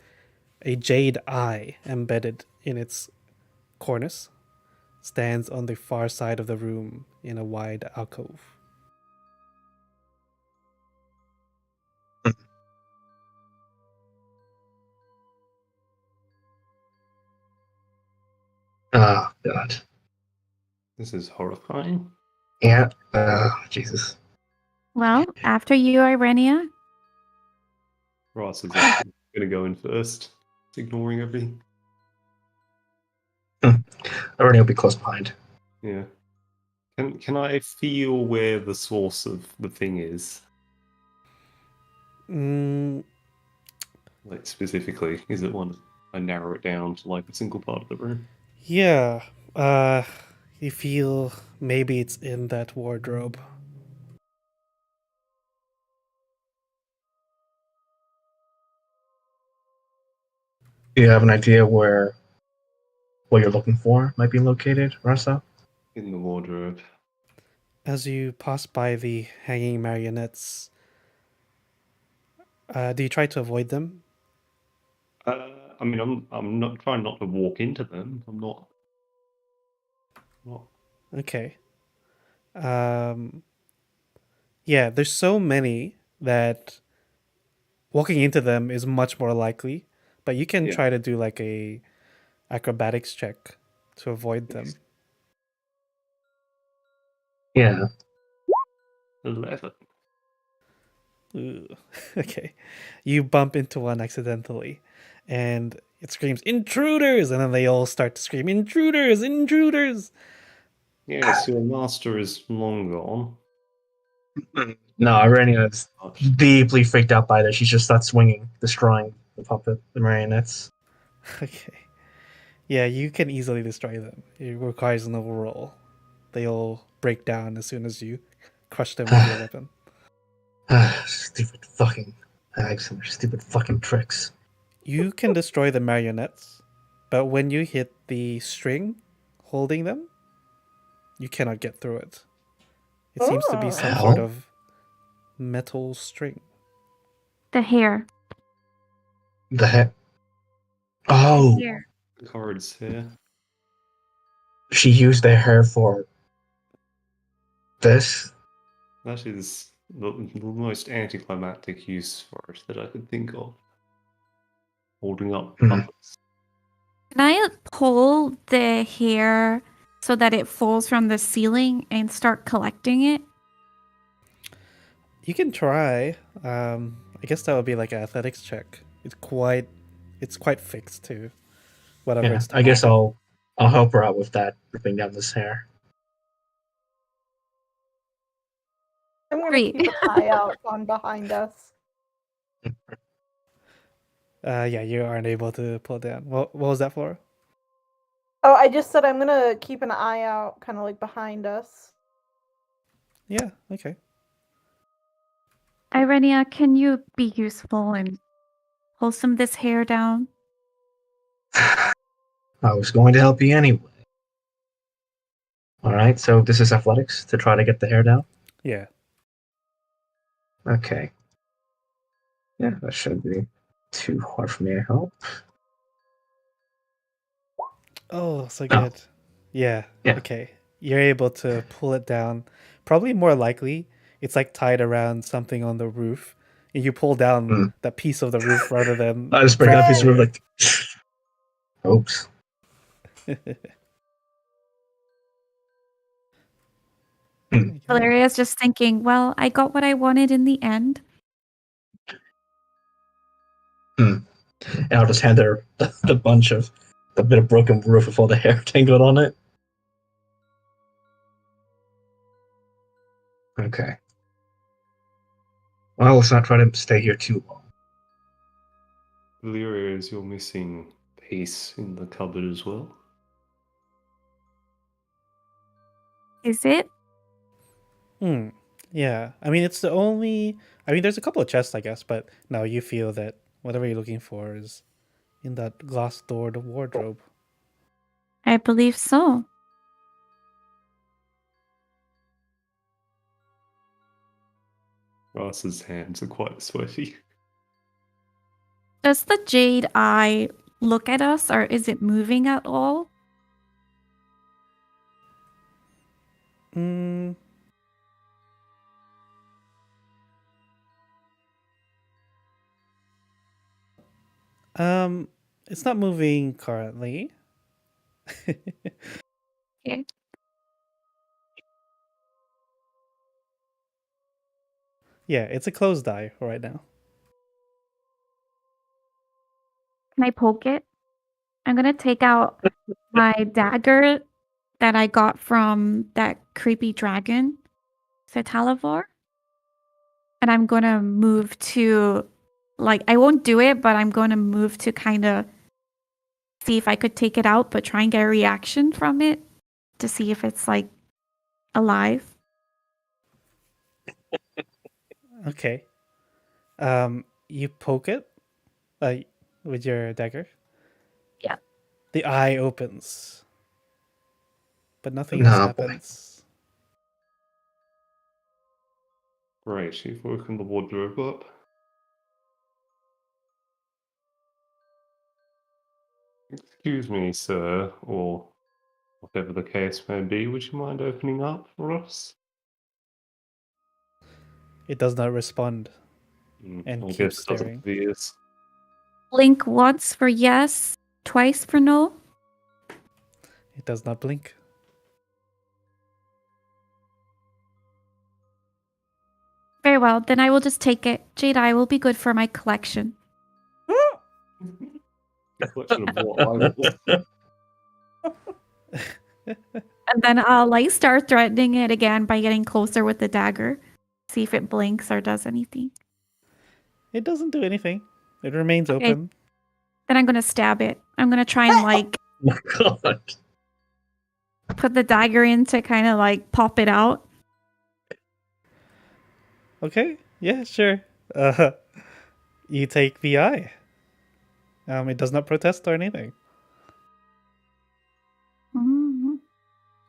a jade eye embedded in its cornice stands on the far side of the room in a wide alcove. Oh, God. This is horrifying. Yeah. Jesus. Well, after you, Irenia. Ross is actually going to go in first. It's ignoring everything. Already will be close behind. Yeah. Can I feel where the source of the thing is? Mm, Like, specifically, is it one I narrow it down to, like, a single part of the room? yeah. You feel maybe it's in that wardrobe. Do you have an idea where what you're looking for might be located, Rasa? In the wardrobe. As you pass by the hanging marionettes, do you try to avoid them? I mean, I'm not trying not to walk into them. I'm not. Okay. Yeah, there's so many that walking into them is much more likely, but you can Yeah. try to do like a acrobatics check to avoid them. Yeah. 11. Ooh. Okay. You bump into one accidentally, and it screams, "Intruders!" And then they all start to scream, "Intruders! Intruders!" Yes, your master is long gone. No, Irenia is deeply freaked out by this. She just starts swinging, destroying the puppet, the marionettes. Okay. Yeah, you can easily destroy them. It requires no roll. They all break down as soon as you crush them with your weapon. Stupid fucking hags and their stupid fucking tricks. You can destroy the marionettes, but when you hit the string holding them, you cannot get through it. It seems to be some sort of metal string. The hair. The heck? Oh, Hair. The cards here. she used their hair for this? That is the most anticlimactic use for it that I could think of. Holding up puppets. Can I pull the hair so that it falls from the ceiling and start collecting it? You can try. I guess that would be like an athletics check. It's quite fixed to whatever Yeah, it's I guess targeting. I'll help her out with that, ripping down this hair. I'm gonna Three. keep an eye out on behind us. Yeah, you aren't able to pull it down. What was that for? Oh, I just said I'm gonna keep an eye out, kind of like behind us. Yeah, okay. Irenia, can you be useful and pull some of this hair down? I was going to help you anyway. Alright, so this is athletics to try to get the hair down? Yeah. Okay. Yeah, that shouldn't be too hard for me to help. Oh, so good. Yeah. Yeah. Okay. You're able to pull it down. Probably more likely, it's like tied around something on the roof, and you pull down Mm. that piece of the roof rather than. I just break drag up his it roof there. like. Oops. Okay. Valeria's just thinking, well, I got what I wanted in the end. And I'll just hand her the bunch of the bit of broken roof with all the hair tangled on it. Okay. Well, let's not try to stay here too long. Valeria, is your missing piece in the cupboard as well? Is it? Yeah. I mean, it's the only. I mean, there's a couple of chests, I guess, but no, you feel that whatever you're looking for is in that glass doored wardrobe. I believe so. Ross's hands are quite sweaty. Does the jade eye look at us, or is it moving at all? Mm. It's not moving currently. Okay. Yeah, it's a closed eye right now. Can I poke it? I'm gonna take out my dagger that I got from that creepy dragon, Cetalavor. And I'm gonna move to, like, I won't do it, but I'm gonna move to kind of see if I could take it out, but try and get a reaction from it to see if it's, like, alive. Okay. You poke it, with your dagger. Yeah. The eye opens, but nothing else Nah, boy. happens. Great, you've woken the wardrobe up. Excuse me, sir, or whatever the case may be, would you mind opening up for us? It does not respond and I keeps guess it doesn't staring. obvious. Blink once for yes, twice for no. It does not blink. Very well, then I will just take it. Jade eye will be good for my collection. Collection of what eyeballs? And then I'll, like, start threatening it again by getting closer with the dagger. See if it blinks or does anything. It doesn't do anything. It remains Okay. open. Then I'm gonna stab it. I'm gonna try and, like, Oh my god. put the dagger in to kind of, like, pop it out. Okay. Yeah, sure. You take the eye. It does not protest or anything. Mhm.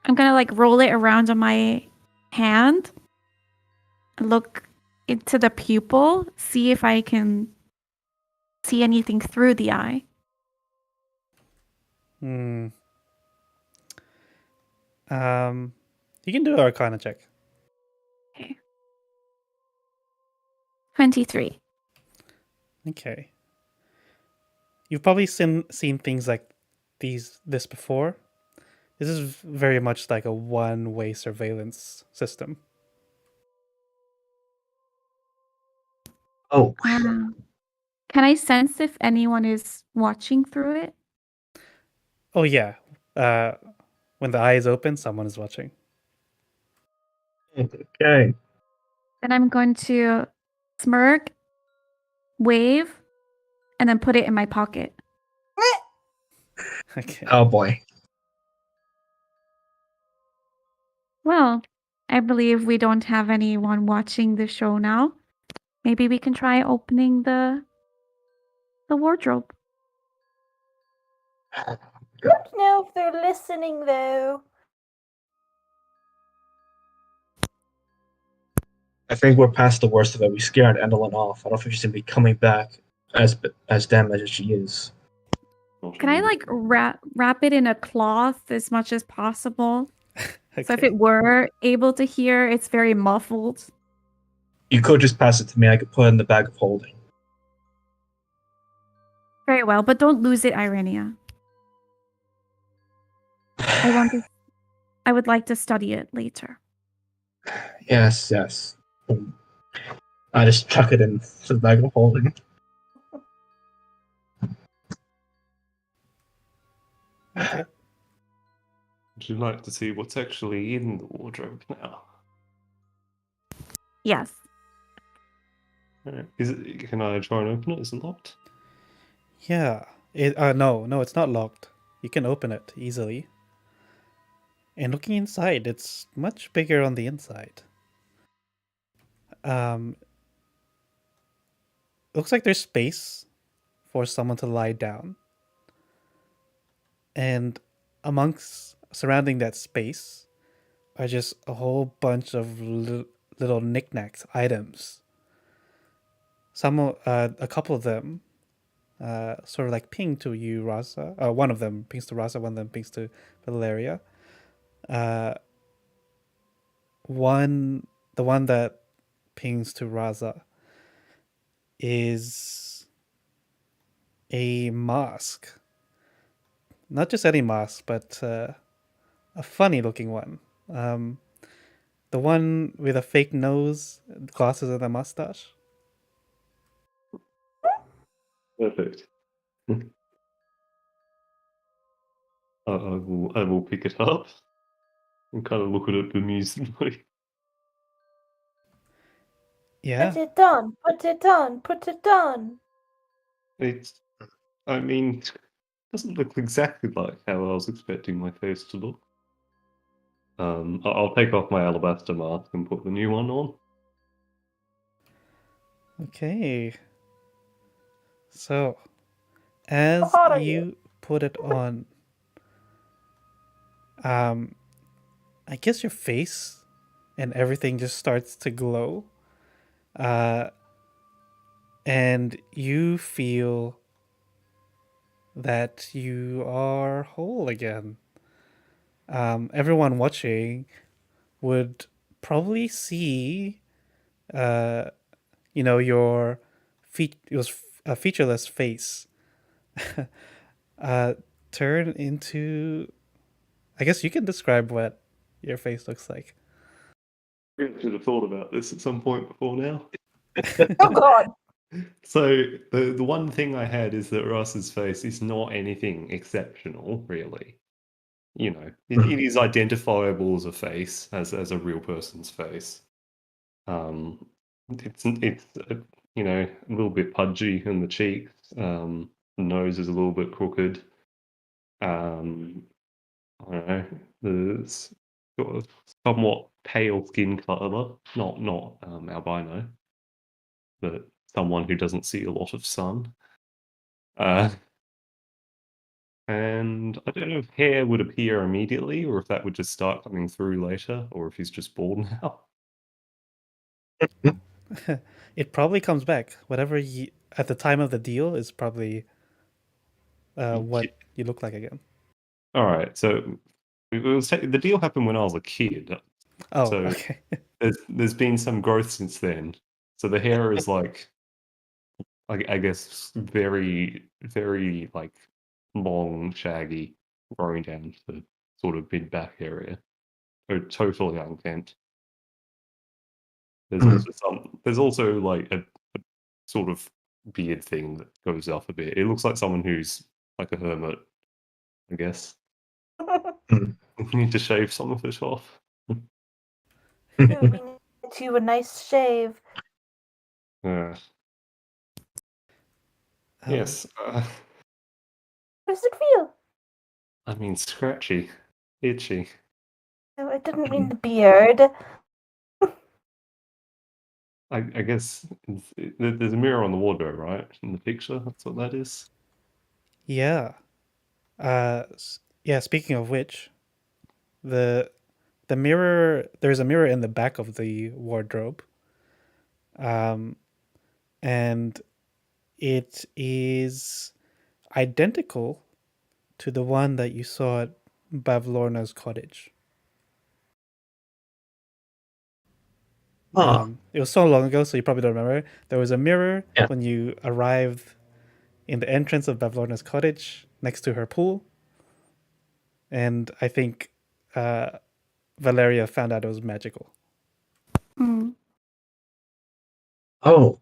I'm gonna, like, roll it around on my hand, look into the pupil, see if I can see anything through the eye. Hmm. You can do an Arcana check. Okay. 23. Okay. You've probably seen things like this before. This is very much like a one-way surveillance system. Oh. Wow. Can I sense if anyone is watching through it? Oh yeah. When the eye is open, someone is watching. Okay. Then I'm going to smirk, wave, and then put it in my pocket. Okay. Oh boy. Well, I believe we don't have anyone watching the show now. Maybe we can try opening the wardrobe. I don't know if they're listening though. I think we're past the worst of it. We scared Endelin off. I don't think she's gonna be coming back as damaged as she is. Can I like wrap it in a cloth as much as possible? So if Okay. it were able to hear, it's very muffled. You could just pass it to me. I could put it in the bag of holding. Very well, but don't lose it, Irenia. I would like to study it later. Yes, yes. I just chuck it in the bag of holding. Okay. Would you like to see what's actually in the wardrobe now? Yes. Can I try and open it? Is it locked? Yeah. No, it's not locked. You can open it easily. And looking inside, it's much bigger on the inside. Looks like there's space for someone to lie down. And surrounding that space are just a whole bunch of little knickknacks, items. A couple of them sort of like ping to you, Rasa. One of them pings to Rasa, one of them pings to Valeria. The one that pings to Raza is a mask. Not just any mask, but a funny looking one. The one with a fake nose, glasses, and a mustache. Perfect. I will pick it up and kind of look at it bemusedly. Yeah. Put it on, put it on, put it on. I mean, it doesn't look exactly like how I was expecting my face to look. I'll take off my alabaster mask and put the new one on. Okay. So, as How hot are you put it on, I guess your face and everything just starts to glow. And you feel that you are whole again. Everyone watching would probably see, your featureless face turn into. I guess you can describe what your face looks like. I should have thought about this at some point before now. Oh god. So the one thing I had is that Ross's face is not anything exceptional, really. You know, it is identifiable as a face, as a real person's face. It's a little bit pudgy in the cheeks. The nose is a little bit crooked. I don't know. There's got a somewhat pale skin color, not albino, but someone who doesn't see a lot of sun. And I don't know if hair would appear immediately, or if that would just start coming through later, or if he's just bald now. It probably comes back. Whatever at the time of the deal is probably what you look like again. All right, so the deal happened when I was a kid. Oh, So okay. there's been some growth since then. So the hair is like, I guess, very, very like long, shaggy, growing down to the sort of mid back area. Totally unkempt. There's also like a sort of beard thing that goes off a bit. It looks like someone who's like a hermit, I guess. You need to shave some of it off. It's you a nice shave. Yes. How does it feel? I mean, scratchy, itchy. No, I didn't mean the beard. I guess there's a mirror on the wardrobe, right? In the picture, that's what that is. Yeah. Yeah, speaking of which, the mirror, there's a mirror in the back of the wardrobe. And it is identical to the one that you saw at Bavlorna's cottage. It was so long ago, so you probably don't remember. There was a mirror when you arrived in the entrance of Bavlorna's cottage next to her pool. And I think Valeria found out it was magical. Mm. Oh,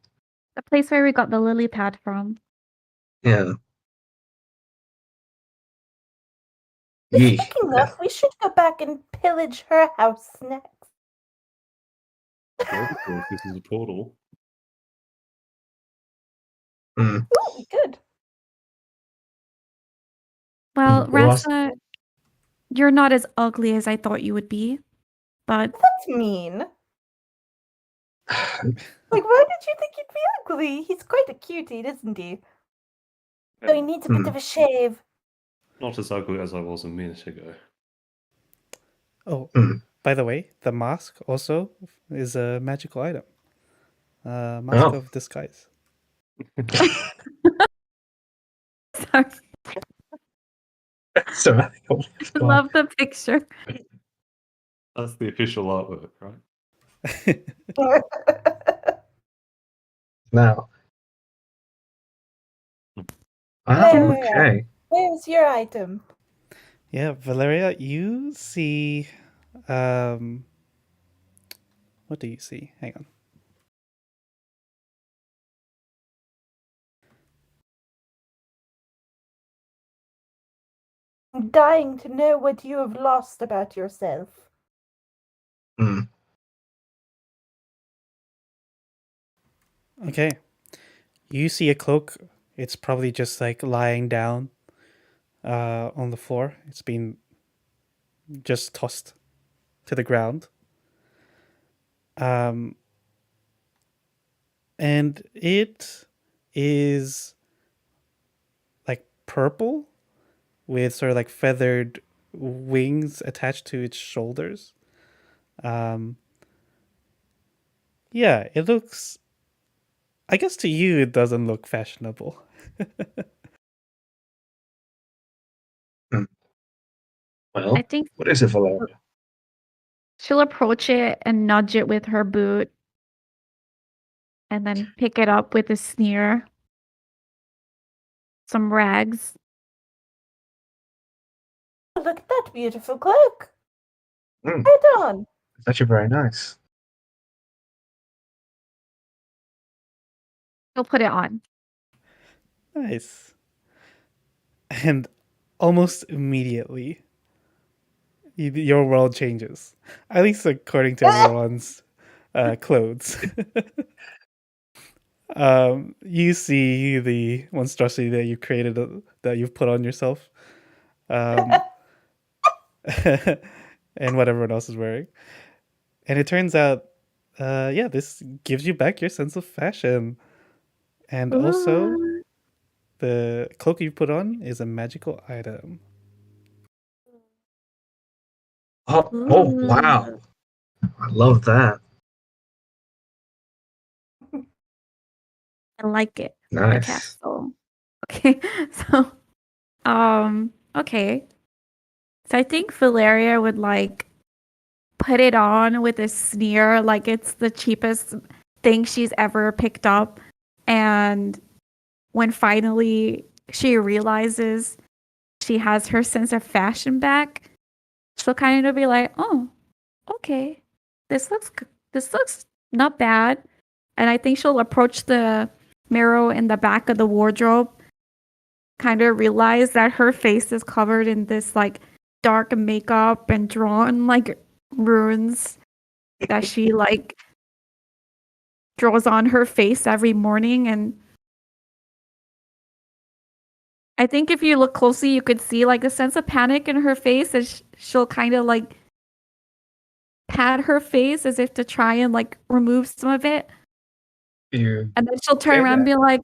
The place where we got the lily pad from. yeah. Speaking of, we should go back and pillage her house next. Well, this is a portal. Mm. Ooh, good. Well, Ross- Rasa, you're not as ugly as I thought you would be, but That's mean. Like, why did you think he'd be ugly? He's quite a cutie, isn't he? So he needs a bit of a shave. Not as ugly as I was a minute ago. Oh, by the way, the mask also is a magical item. Mask of disguise. sorry. Sorry. I love the picture. That's the official artwork, right? Now. Okay. Where's your item? Yeah, Valeria, you see. What do you see? Hang on. I'm dying to know what you have lost about yourself. Okay. You see a cloak. It's probably just like lying down on the floor. It's been just tossed to the ground. And it is like purple with sort of like feathered wings attached to its shoulders. Yeah, it looks, I guess to you it doesn't look fashionable. Well, I think what is it, Valeria? she'll approach it and nudge it with her boot and then pick it up with a sneer. Some rags. Oh, look at that beautiful cloak. Right on. It's actually very nice. She'll put it on. Nice. And almost immediately, your world changes. At least according to everyone's clothes. You see the monstrosity that you created, that you've put on yourself. And what everyone else is wearing. And it turns out, this gives you back your sense of fashion. And also, the cloak you put on is a magical item. Oh, wow. I love that. I like it. Nice. The castle. Okay. So okay. So I think Valeria would like put it on with a sneer, like it's the cheapest thing she's ever picked up. And when finally she realizes she has her sense of fashion back, she'll kind of be like, "Oh, okay, this looks not bad." And I think she'll approach the mirror in the back of the wardrobe, kind of realize that her face is covered in this like dark makeup and drawn like runes that she like draws on her face every morning. And I think if you look closely, you could see like a sense of panic in her face, as she'll kind of like pat her face as if to try and like remove some of it. And then she'll turn around and be like,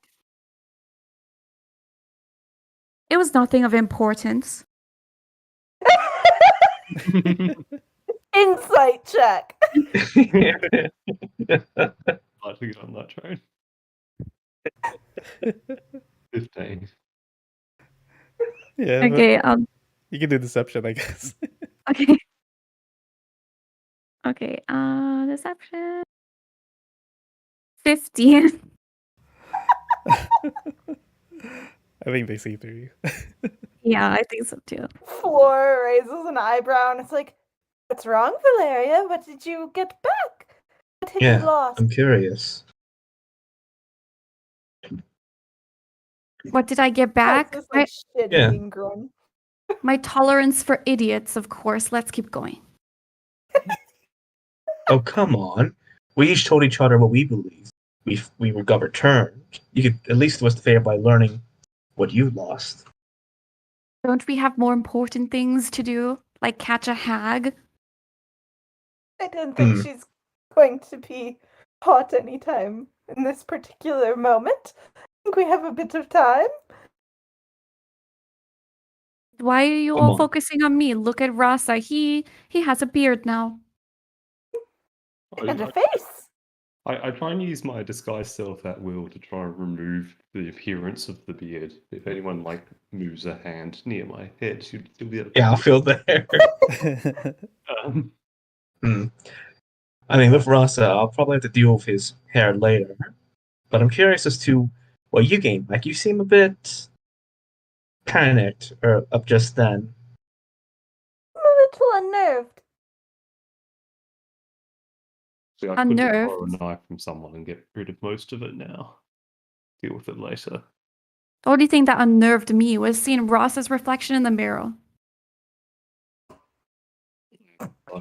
"It was nothing of importance." Insight check. to get on that train. 15. Yeah. but Okay. You can do deception, I guess. Okay. Okay. Deception. 15. I think they see through you. Yeah, I think so too. Flora raises an eyebrow and it's like, "What's wrong, Valeria? What did you get back? What had you Yeah, lost?" I'm curious. What did I get back? This like shit-eating grunt. My tolerance for idiots, of course. Let's keep going. Oh, come on. We each told each other what we believe. We got returned. You could at least do us the favor by learning what you lost. Don't we have more important things to do, like catch a hag? I don't think she's going to be hot anytime in this particular moment. I think we have a bit of time. Why are you Come all on. focusing on me? Look at Rasa. He has a beard now. And a face. I try and use my disguise self at will to try and remove the appearance of the beard. If anyone like moves a hand near my head, you'll be able to. Yeah, I'll feel there. Um, I mean, with Rasa, I'll probably have to deal with his hair later. But I'm curious as to what you gained. Like, you seem a bit panicked up just then. I'm a little unnerved. See, I could Unnerved. borrow a knife from someone and get rid of most of it now. Deal with it later. The only thing that unnerved me was seeing Ross's reflection in the mirror.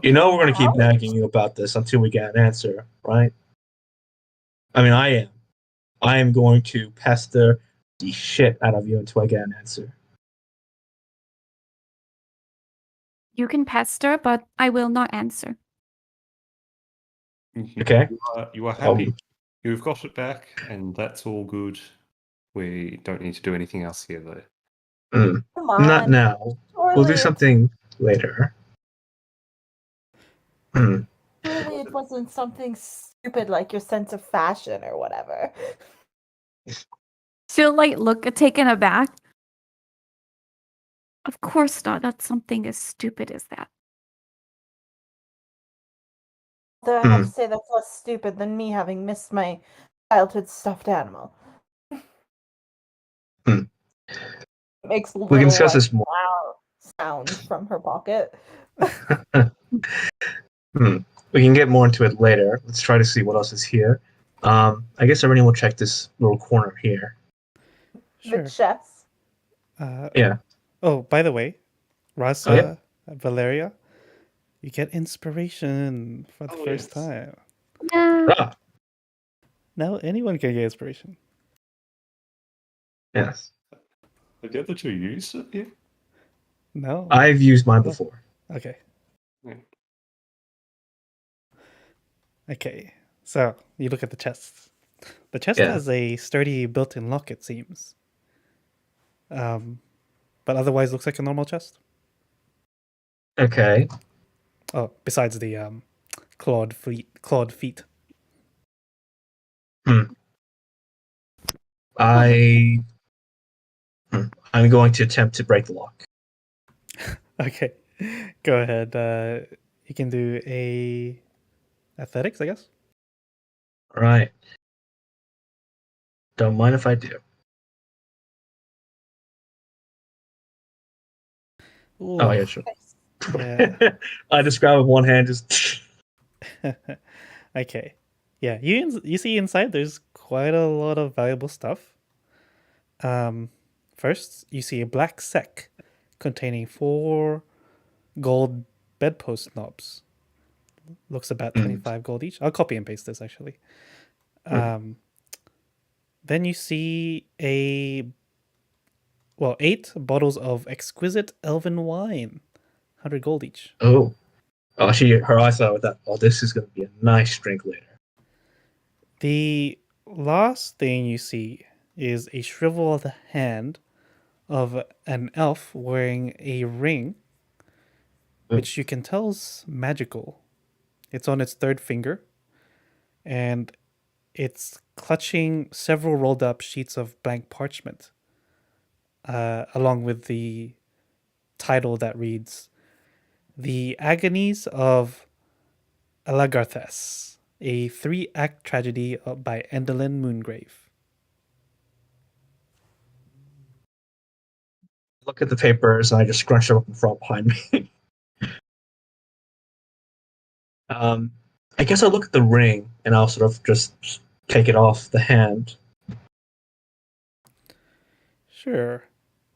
You know we're going to keep nagging you about this until we get an answer, right? I mean, I am. I am going to pester the shit out of you until I get an answer. You can pester, but I will not answer. Okay. You are happy. You've got it back, and that's all good. We don't need to do anything else here, though. Come on. Not now. We'll do something later. Surely it wasn't something stupid like your sense of fashion or whatever. She'll look taken aback. Of course not. That's something as stupid as that. Though I have to say that's less stupid than me having missed my childhood stuffed animal. Makes little, We can discuss this more. sounds from her pocket. We can get more into it later. Let's try to see what else is here. I guess everyone will check this little corner here. Sure. The chest. Yeah. Oh, by the way, Rasa, Valeria, you get inspiration for the first time. Ah, Now anyone can get inspiration. yes. Have the other two used it yet? No. I've used mine before. Okay. Yeah. Okay. So you look at the chest. The chest Yeah. has a sturdy built-in lock, it seems. But otherwise looks like a normal chest. Okay. Oh, besides the clawed feet. I'm going to attempt to break the lock. Okay. Go ahead. You can do a athletics, I guess. All right. Don't mind if I do. Ooh. Oh, yeah, sure. Yeah. I just grab with one hand, just. Okay. Yeah, you see inside there's quite a lot of valuable stuff. First, you see a black sack containing 4 gold bedpost knobs. Looks about 25 gold each. I'll copy and paste this actually. Then you see 8 bottles of exquisite elven wine. 100 gold each. Oh, her eyes thought with that. Oh, this is going to be a nice drink later. The last thing you see is a shriveled hand of an elf wearing a ring, which you can tell is magical. It's on its 3rd finger, and it's clutching several rolled up sheets of blank parchment, along with the title that reads The Agonies of Alagarthes, a 3-act tragedy by Endelyn Moongrave. Look at the papers, and I just scrunch them up and throw it behind me. I guess I'll look at the ring, and I'll sort of just take it off the hand. Sure.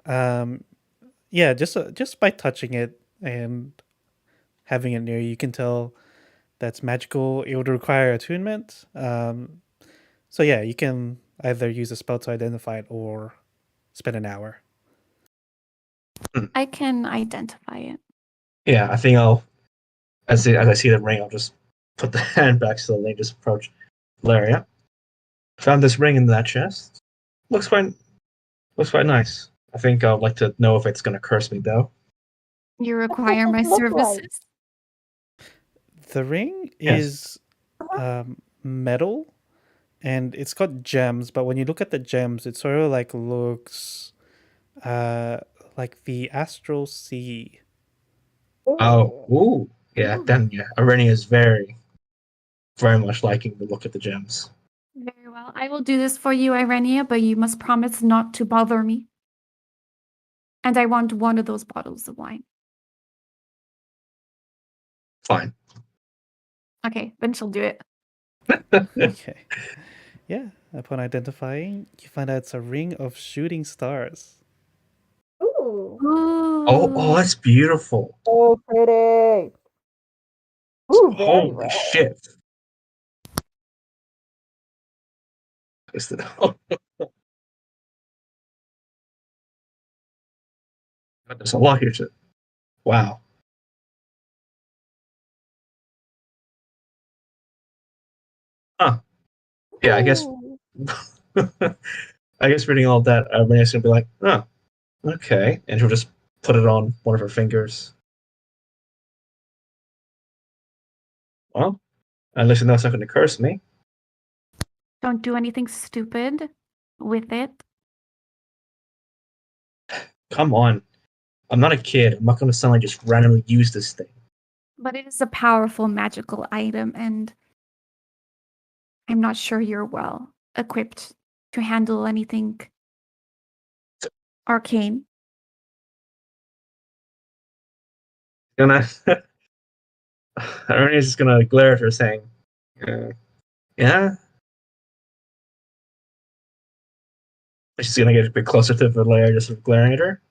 Yeah, just by touching it and having it near you, you can tell that's magical. It would require attunement. So yeah, you can either use a spell to identify it or spend an hour. I can identify it. Yeah, I think I'll, as I see the ring, I'll just put the hand back slowly and just approach Valeria. Found this ring in that chest. Looks quite nice. I think I'd like to know if it's going to curse me, though. You require my it look like? services? The ring Yes. is metal, and it's got gems. But when you look at the gems, it sort of like looks like the astral sea. Oh, ooh. Yeah, then yeah. Arenia is very, very much liking the look of the gems. Very well. I will do this for you, Irenia, but you must promise not to bother me. And I want one of those bottles of wine. Fine. Okay, then she'll do it. Okay. Yeah. Upon identifying, you find out it's a ring of shooting stars. Ooh. Oh, that's beautiful. So pretty. Ooh, very Holy well. shit. There's a lot here to. Wow. Huh. Yeah, I guess. Ooh. I guess reading all that, Renee's gonna be like, oh, okay, and she'll just put it on one of her fingers. Well, at least I know it's not going to curse me. Don't do anything stupid with it. Come on, I'm not a kid. I'm not going to suddenly just randomly use this thing. But it is a powerful magical item, and I'm not sure you're well equipped to handle anything arcane. Gonna. Ernie's just gonna glare at her, saying, "Yeah." She's gonna get a bit closer to Valeria, just sort of glaring at her.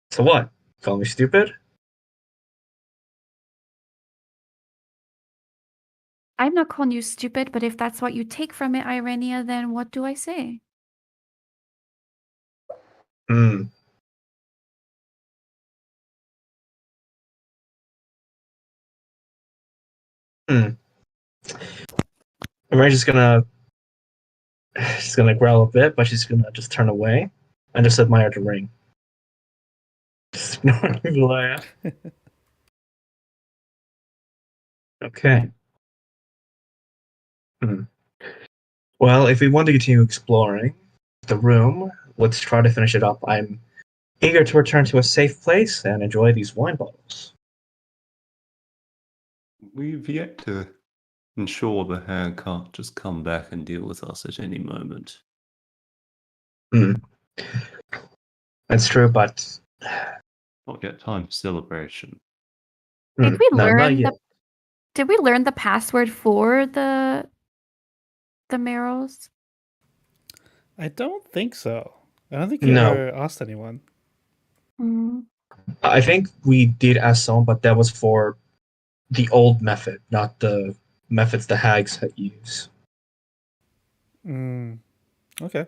So what? Call me stupid? I'm not calling you stupid, but if that's what you take from it, Irenia, then what do I say? Hmm. Marie's just gonna she's gonna growl a bit, but she's gonna just turn away and just admire the ring. Just ignoring Valeria. Okay. Well, if we want to continue exploring the room, let's try to finish it up. I'm eager to return to a safe place and enjoy these wine bottles. We've yet to ensure the hag can't just come back and deal with us at any moment. That's true, but Not yet time for celebration. Did we not learn yet. Did we learn the password for the marrows? I don't think so. I don't think you No. ever asked anyone. I think we did ask someone, but that was for the old method, not the methods the hags had used. Okay.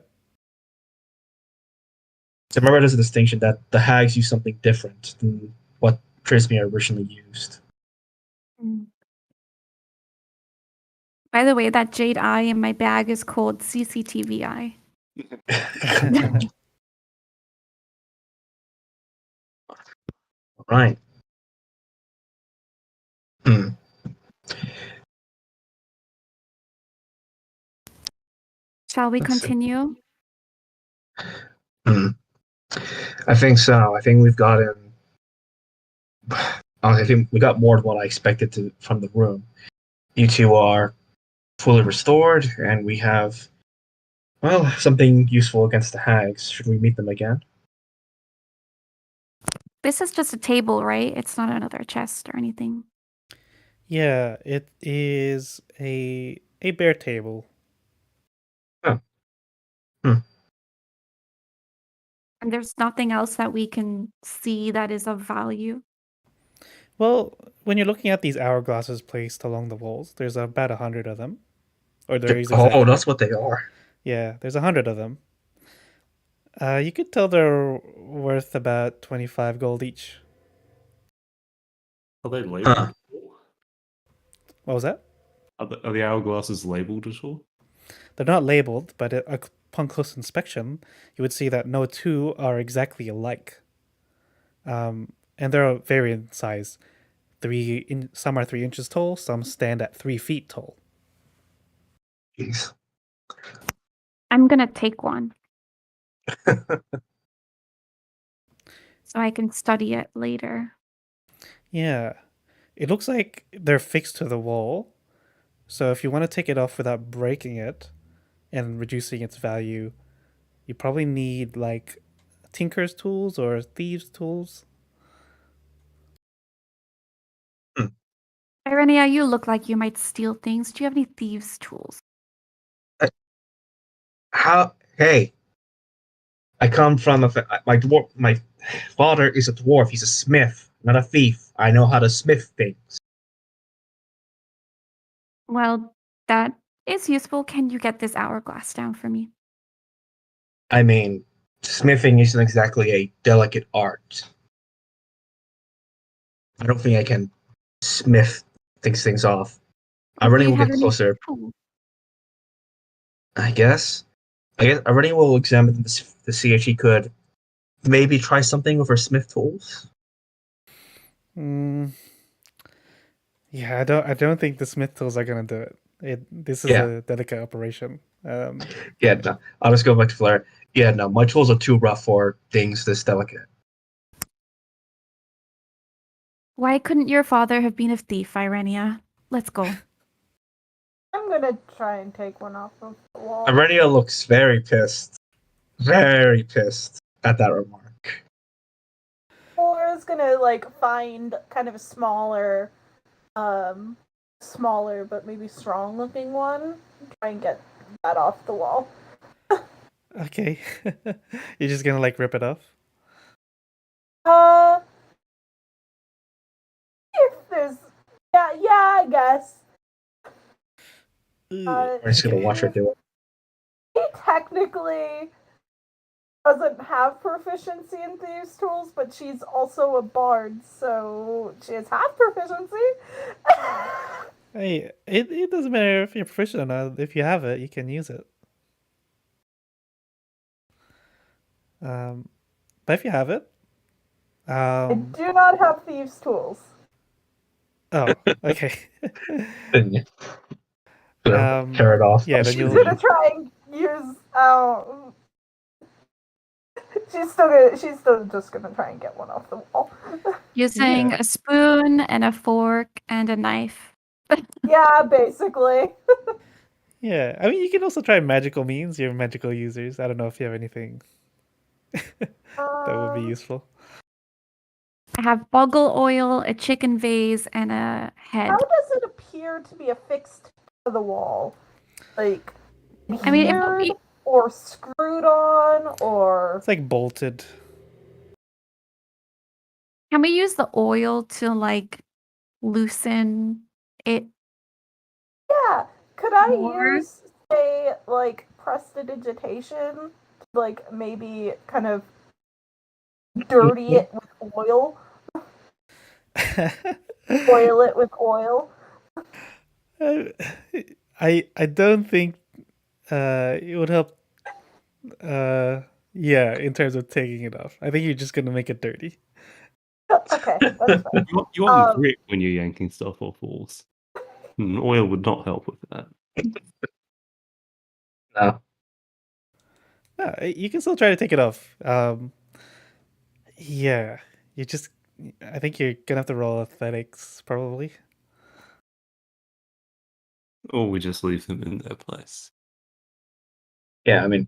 So remember, there's a distinction that the hags use something different than what Trismere originally used. By the way, that jade eye in my bag is called CCTV eye. Right. Shall we Let's see. continue? I think so. I think we've gotten. I think we got more than what I expected from the room. You two are fully restored, and we have, well, something useful against the hags. Should we meet them again? This is just a table, right? It's not another chest or anything. Yeah, it is a bare table. And there's nothing else that we can see that is of value. Well, when you're looking at these hourglasses placed along the walls, there's about 100 of them. Or there is exactly. Oh, that's what they are. Yeah, there's 100 of them. You could tell they're worth about 25 gold each. Are they labeled? What was that? Are the hourglasses labeled at all? They're not labeled, but upon close inspection, you would see that no two are exactly alike. And they're varying in size. Some are 3 inches tall, some stand at 3 feet tall. Jeez. I'm gonna take one. So I can study it later. Yeah. It looks like they're fixed to the wall. So if you want to take it off without breaking it and reducing its value, you probably need like tinker's tools or thieves' tools. Irenia, you look like you might steal things. Do you have any thieves' tools? Hey, I come from my dwarf. My father is a dwarf. He's a smith, not a thief. I know how to smith things. Well, that is useful. Can you get this hourglass down for me? I mean, smithing isn't exactly a delicate art. I don't think I can smith things off. I really will get closer. I guess Irene will examine to see if she could maybe try something with her smith tools. Yeah, I don't think the smith tools are gonna do it. This is a delicate operation. Yeah, no. I'll just go back to Flair. Yeah, no, my tools are too rough for things this delicate. Why couldn't your father have been a thief, Irenia? Let's go. I'm gonna try and take one off of the wall. Irenia looks very pissed at that remark. Laura's gonna find kind of a smaller but maybe strong looking one. Try and get that off the wall. Okay. You're just gonna rip it off? If there's I guess. We're just gonna watch her do it. He technically doesn't have proficiency in thieves' tools, but she's also a bard, so she has half proficiency. Hey, it doesn't matter if you're proficient or not. If you have it, you can use it. But if you have it, I do not have thieves' tools. Oh, okay. Tear it off. Yeah, she's gonna try and use. She's still just gonna try and get one off the wall. Using a spoon and a fork and a knife. Yeah, basically. Yeah, I mean, you can also try magical means. You're magical users. I don't know if you have anything that would be useful. I have boggle oil, a chicken vase, and a head. How does it appear to be affixed to the wall? I mean, or screwed on, or it's bolted. Can we use the oil to loosen it? Yeah. Could I use say prestidigitation to maybe kind of dirty it with oil? Oil it with oil. I don't think it would help. Yeah, in terms of taking it off, I think you're just gonna make it dirty. Okay, that's fine. You want grip when you're yanking stuff off walls. Oil would not help with that. No. No, you can still try to take it off. Yeah, you just. I think you're gonna have to roll athletics probably. Or we just leave them in their place. Yeah, I mean,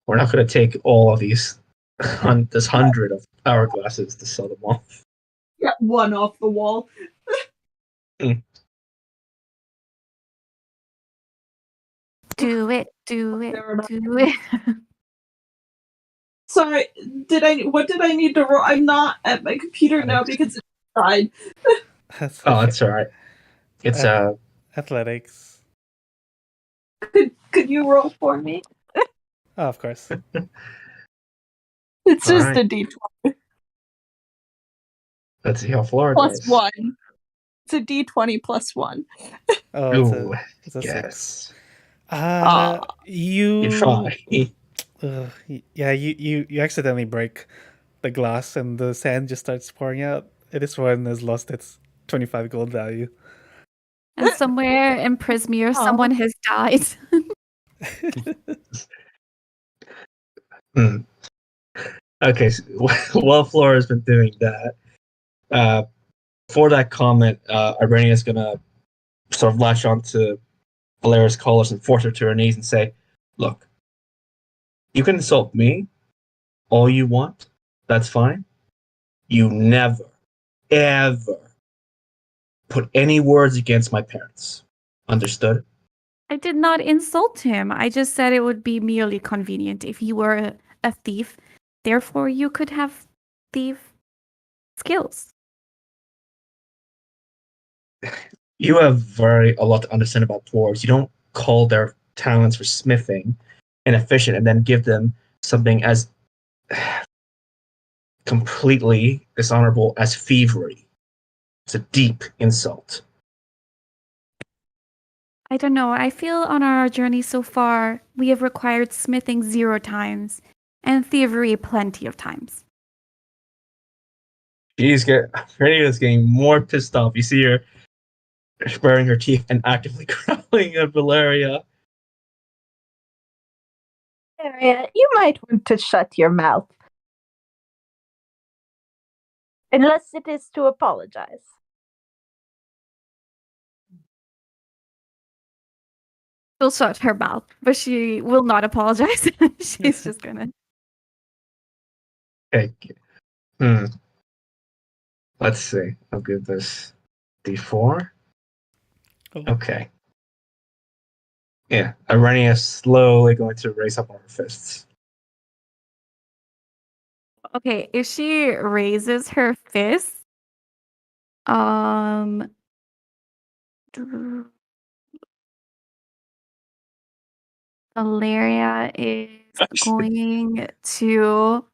we're not going to take all of these, this 100 of hourglasses to sell them off. Get one off the wall. Do it, do it, do it. Sorry, what did I need to roll? I'm not at my computer now because it died. That's Oh, that's all right. It's athletics. Could you roll for me? Oh, of course. It's All just right. a d20 Let's see how Flora plus does. 1. It's a d20 plus 1. Oh, Ooh, it's a 6. yes. You You try. yeah, you accidentally break the glass and the sand just starts pouring out. This one has lost its 25 gold value. And somewhere in Prismere, someone has died. Okay, so while Flora's been doing that, for that comment, Irenia's gonna sort of latch onto Valera's collars and force her to her knees and say, "Look, you can insult me all you want. That's fine. You never, ever put any words against my parents. Understood?" I did not insult him. I just said it would be merely convenient if you were a thief. Therefore, you could have thief skills. You have a lot to understand about dwarves. You don't call their talents for smithing inefficient and then give them something as completely dishonorable as thievery. It's a deep insult. I don't know. I feel on our journey so far, we have required smithing 0 times and thievery plenty of times. Radia's getting more pissed off. You see her baring her teeth and actively growling at Valeria. Area, you might want to shut your mouth. Unless it is to apologize. She'll shut her mouth, but she will not apologize. She's just gonna. Okay. Let's see. I'll give this D4. Oh. Okay. Yeah, Irenia is slowly going to raise up on her fists. Okay, if she raises her fist, Valeria is going to.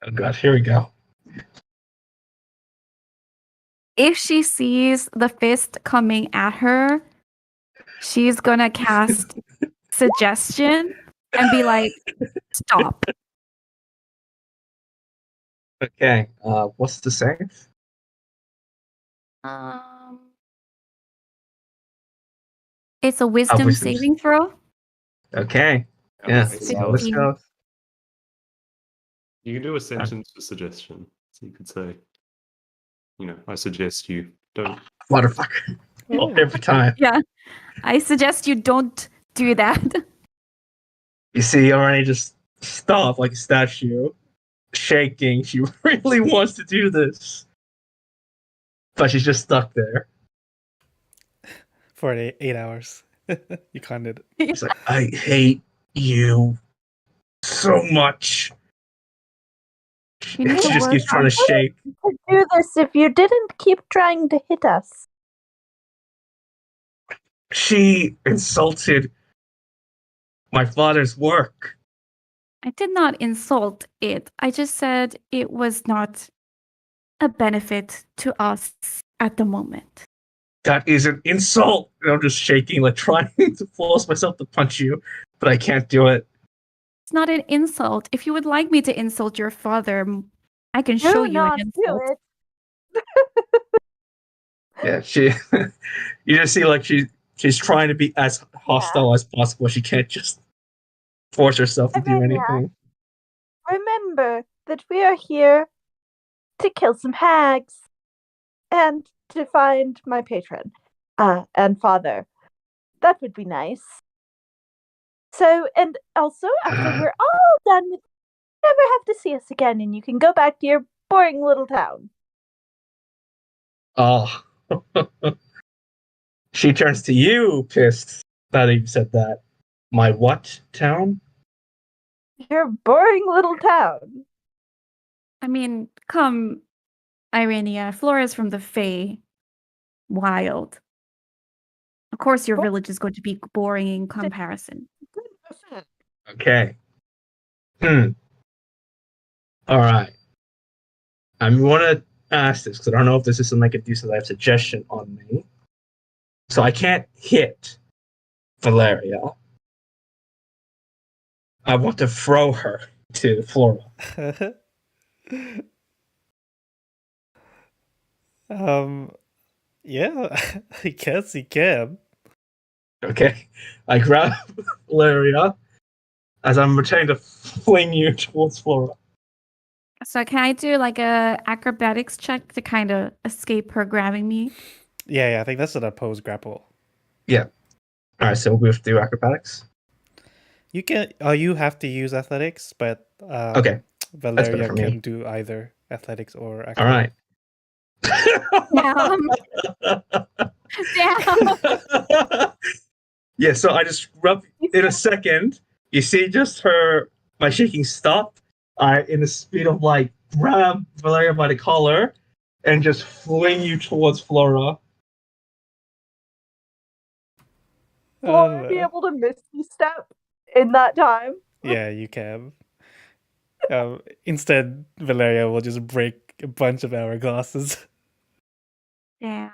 Oh god, here we go. If she sees the fist coming at her, she's gonna cast suggestion and be like, "Stop." Okay, what's the save? It's a wisdom saving throw. Okay. Yeah. It's See how this 15. goes. You can do a sentence for suggestion. So you could say, I suggest you don't. Motherfucker. Oh. Every time. Yeah, I suggest you don't do that. You see, Irenia just stopped like a statue, shaking. She really wants to do this. But she's just stuck there. For 8 hours. You can't do it. She's like, I hate you so much. You need She to just work keeps trying to shake. To do this if you didn't keep trying to hit us. She insulted my father's work. I did not insult it. I just said it was not a benefit to us at the moment. That is an insult. And I'm just shaking, like trying to force myself to punch you, but I can't do it. It's not an insult. If you would like me to insult your father, I can show you an insult. Do it. Yeah, she. You just see like she She's trying to be as hostile as possible. She can't just force herself to do Irenia. anything. Remember that we are here to kill some hags and to find my patron and father. That would be nice. So, and also, after we're all done with, you never have to see us again, and you can go back to your boring little town. Oh. She turns to you, pissed that you said that. My what town? Your boring little town. I mean, come, Irenia. Flora's from the Fae. Wild. Of course, your village is going to be boring in comparison. Okay. All right. I want to ask this because I don't know if this is something I could do, so I have a suggestion on me. So I can't hit Valeria. I want to throw her to Flora. Yeah, I guess you can. Okay. I grab Valeria as I'm returning to fling you towards Flora. So can I do like a acrobatics check to kind of escape her grabbing me? Yeah, I think that's an opposed grapple. Yeah. All right, so we have to do acrobatics. You can. Oh, you have to use athletics, but Okay, better Valeria for me. can do either athletics or All acrobatics. right. Damn. Yeah, so I just rub in a second. You see just my shaking stop. I, in the speed of like, grab Valeria by the collar and just fling you towards Flora. Will I be able to misty step in that time? Yeah, you can. Instead, Valeria will just break a bunch of hourglasses. Damn.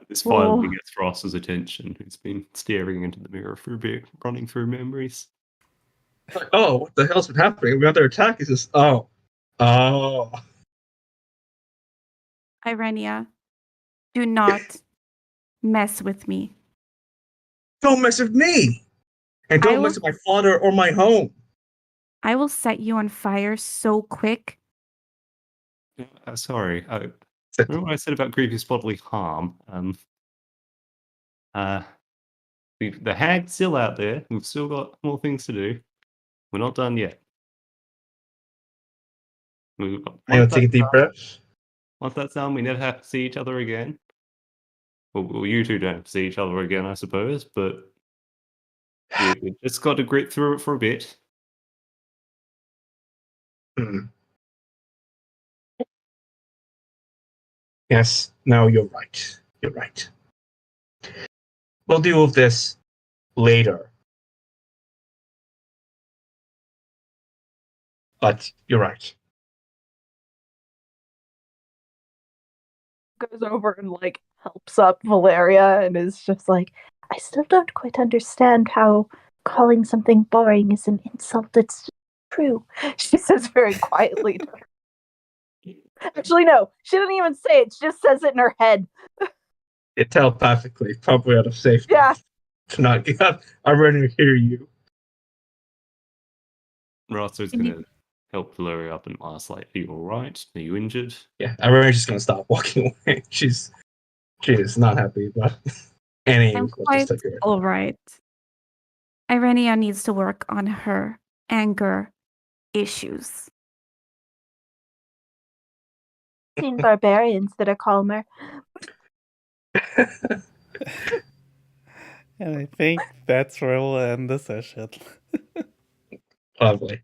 This finally Whoa. gets Ross's attention, who's been staring into the mirror for a bit, running through memories. Like, oh, what the hell's been happening? We under attack. Is this? Oh. Irenia, do not mess with me. Don't mess with me, and don't mess with my father or my home. I will set you on fire so quick. Sorry, remember what I said about grievous bodily harm? The hag's still out there. We've still got more things to do. We're not done yet. I'll take a deep breath. Once that's done, we never have to see each other again. Well, you two don't have to see each other again, I suppose, but we just got to grit through it for a bit. Yes, no, you're right. You're right. We'll deal with this later. But you're right. Goes over and like helps up Valeria and is just like, I still don't quite understand how calling something boring is an insult. It's true. She says very quietly. Actually, no, she didn't even say it. She just says it in her head. It telepathically, probably out of safety. Yeah. To not get, I'm ready to hear you. Rosso's gonna help Valeria up and ask, like, are you alright? Are you injured? Yeah, Irenia's just gonna stop walking away. She is not happy about any. I'm quite all right. Irenia needs to work on her anger issues. Seen barbarians that are calmer. And I think that's where we'll end the session. Lovely.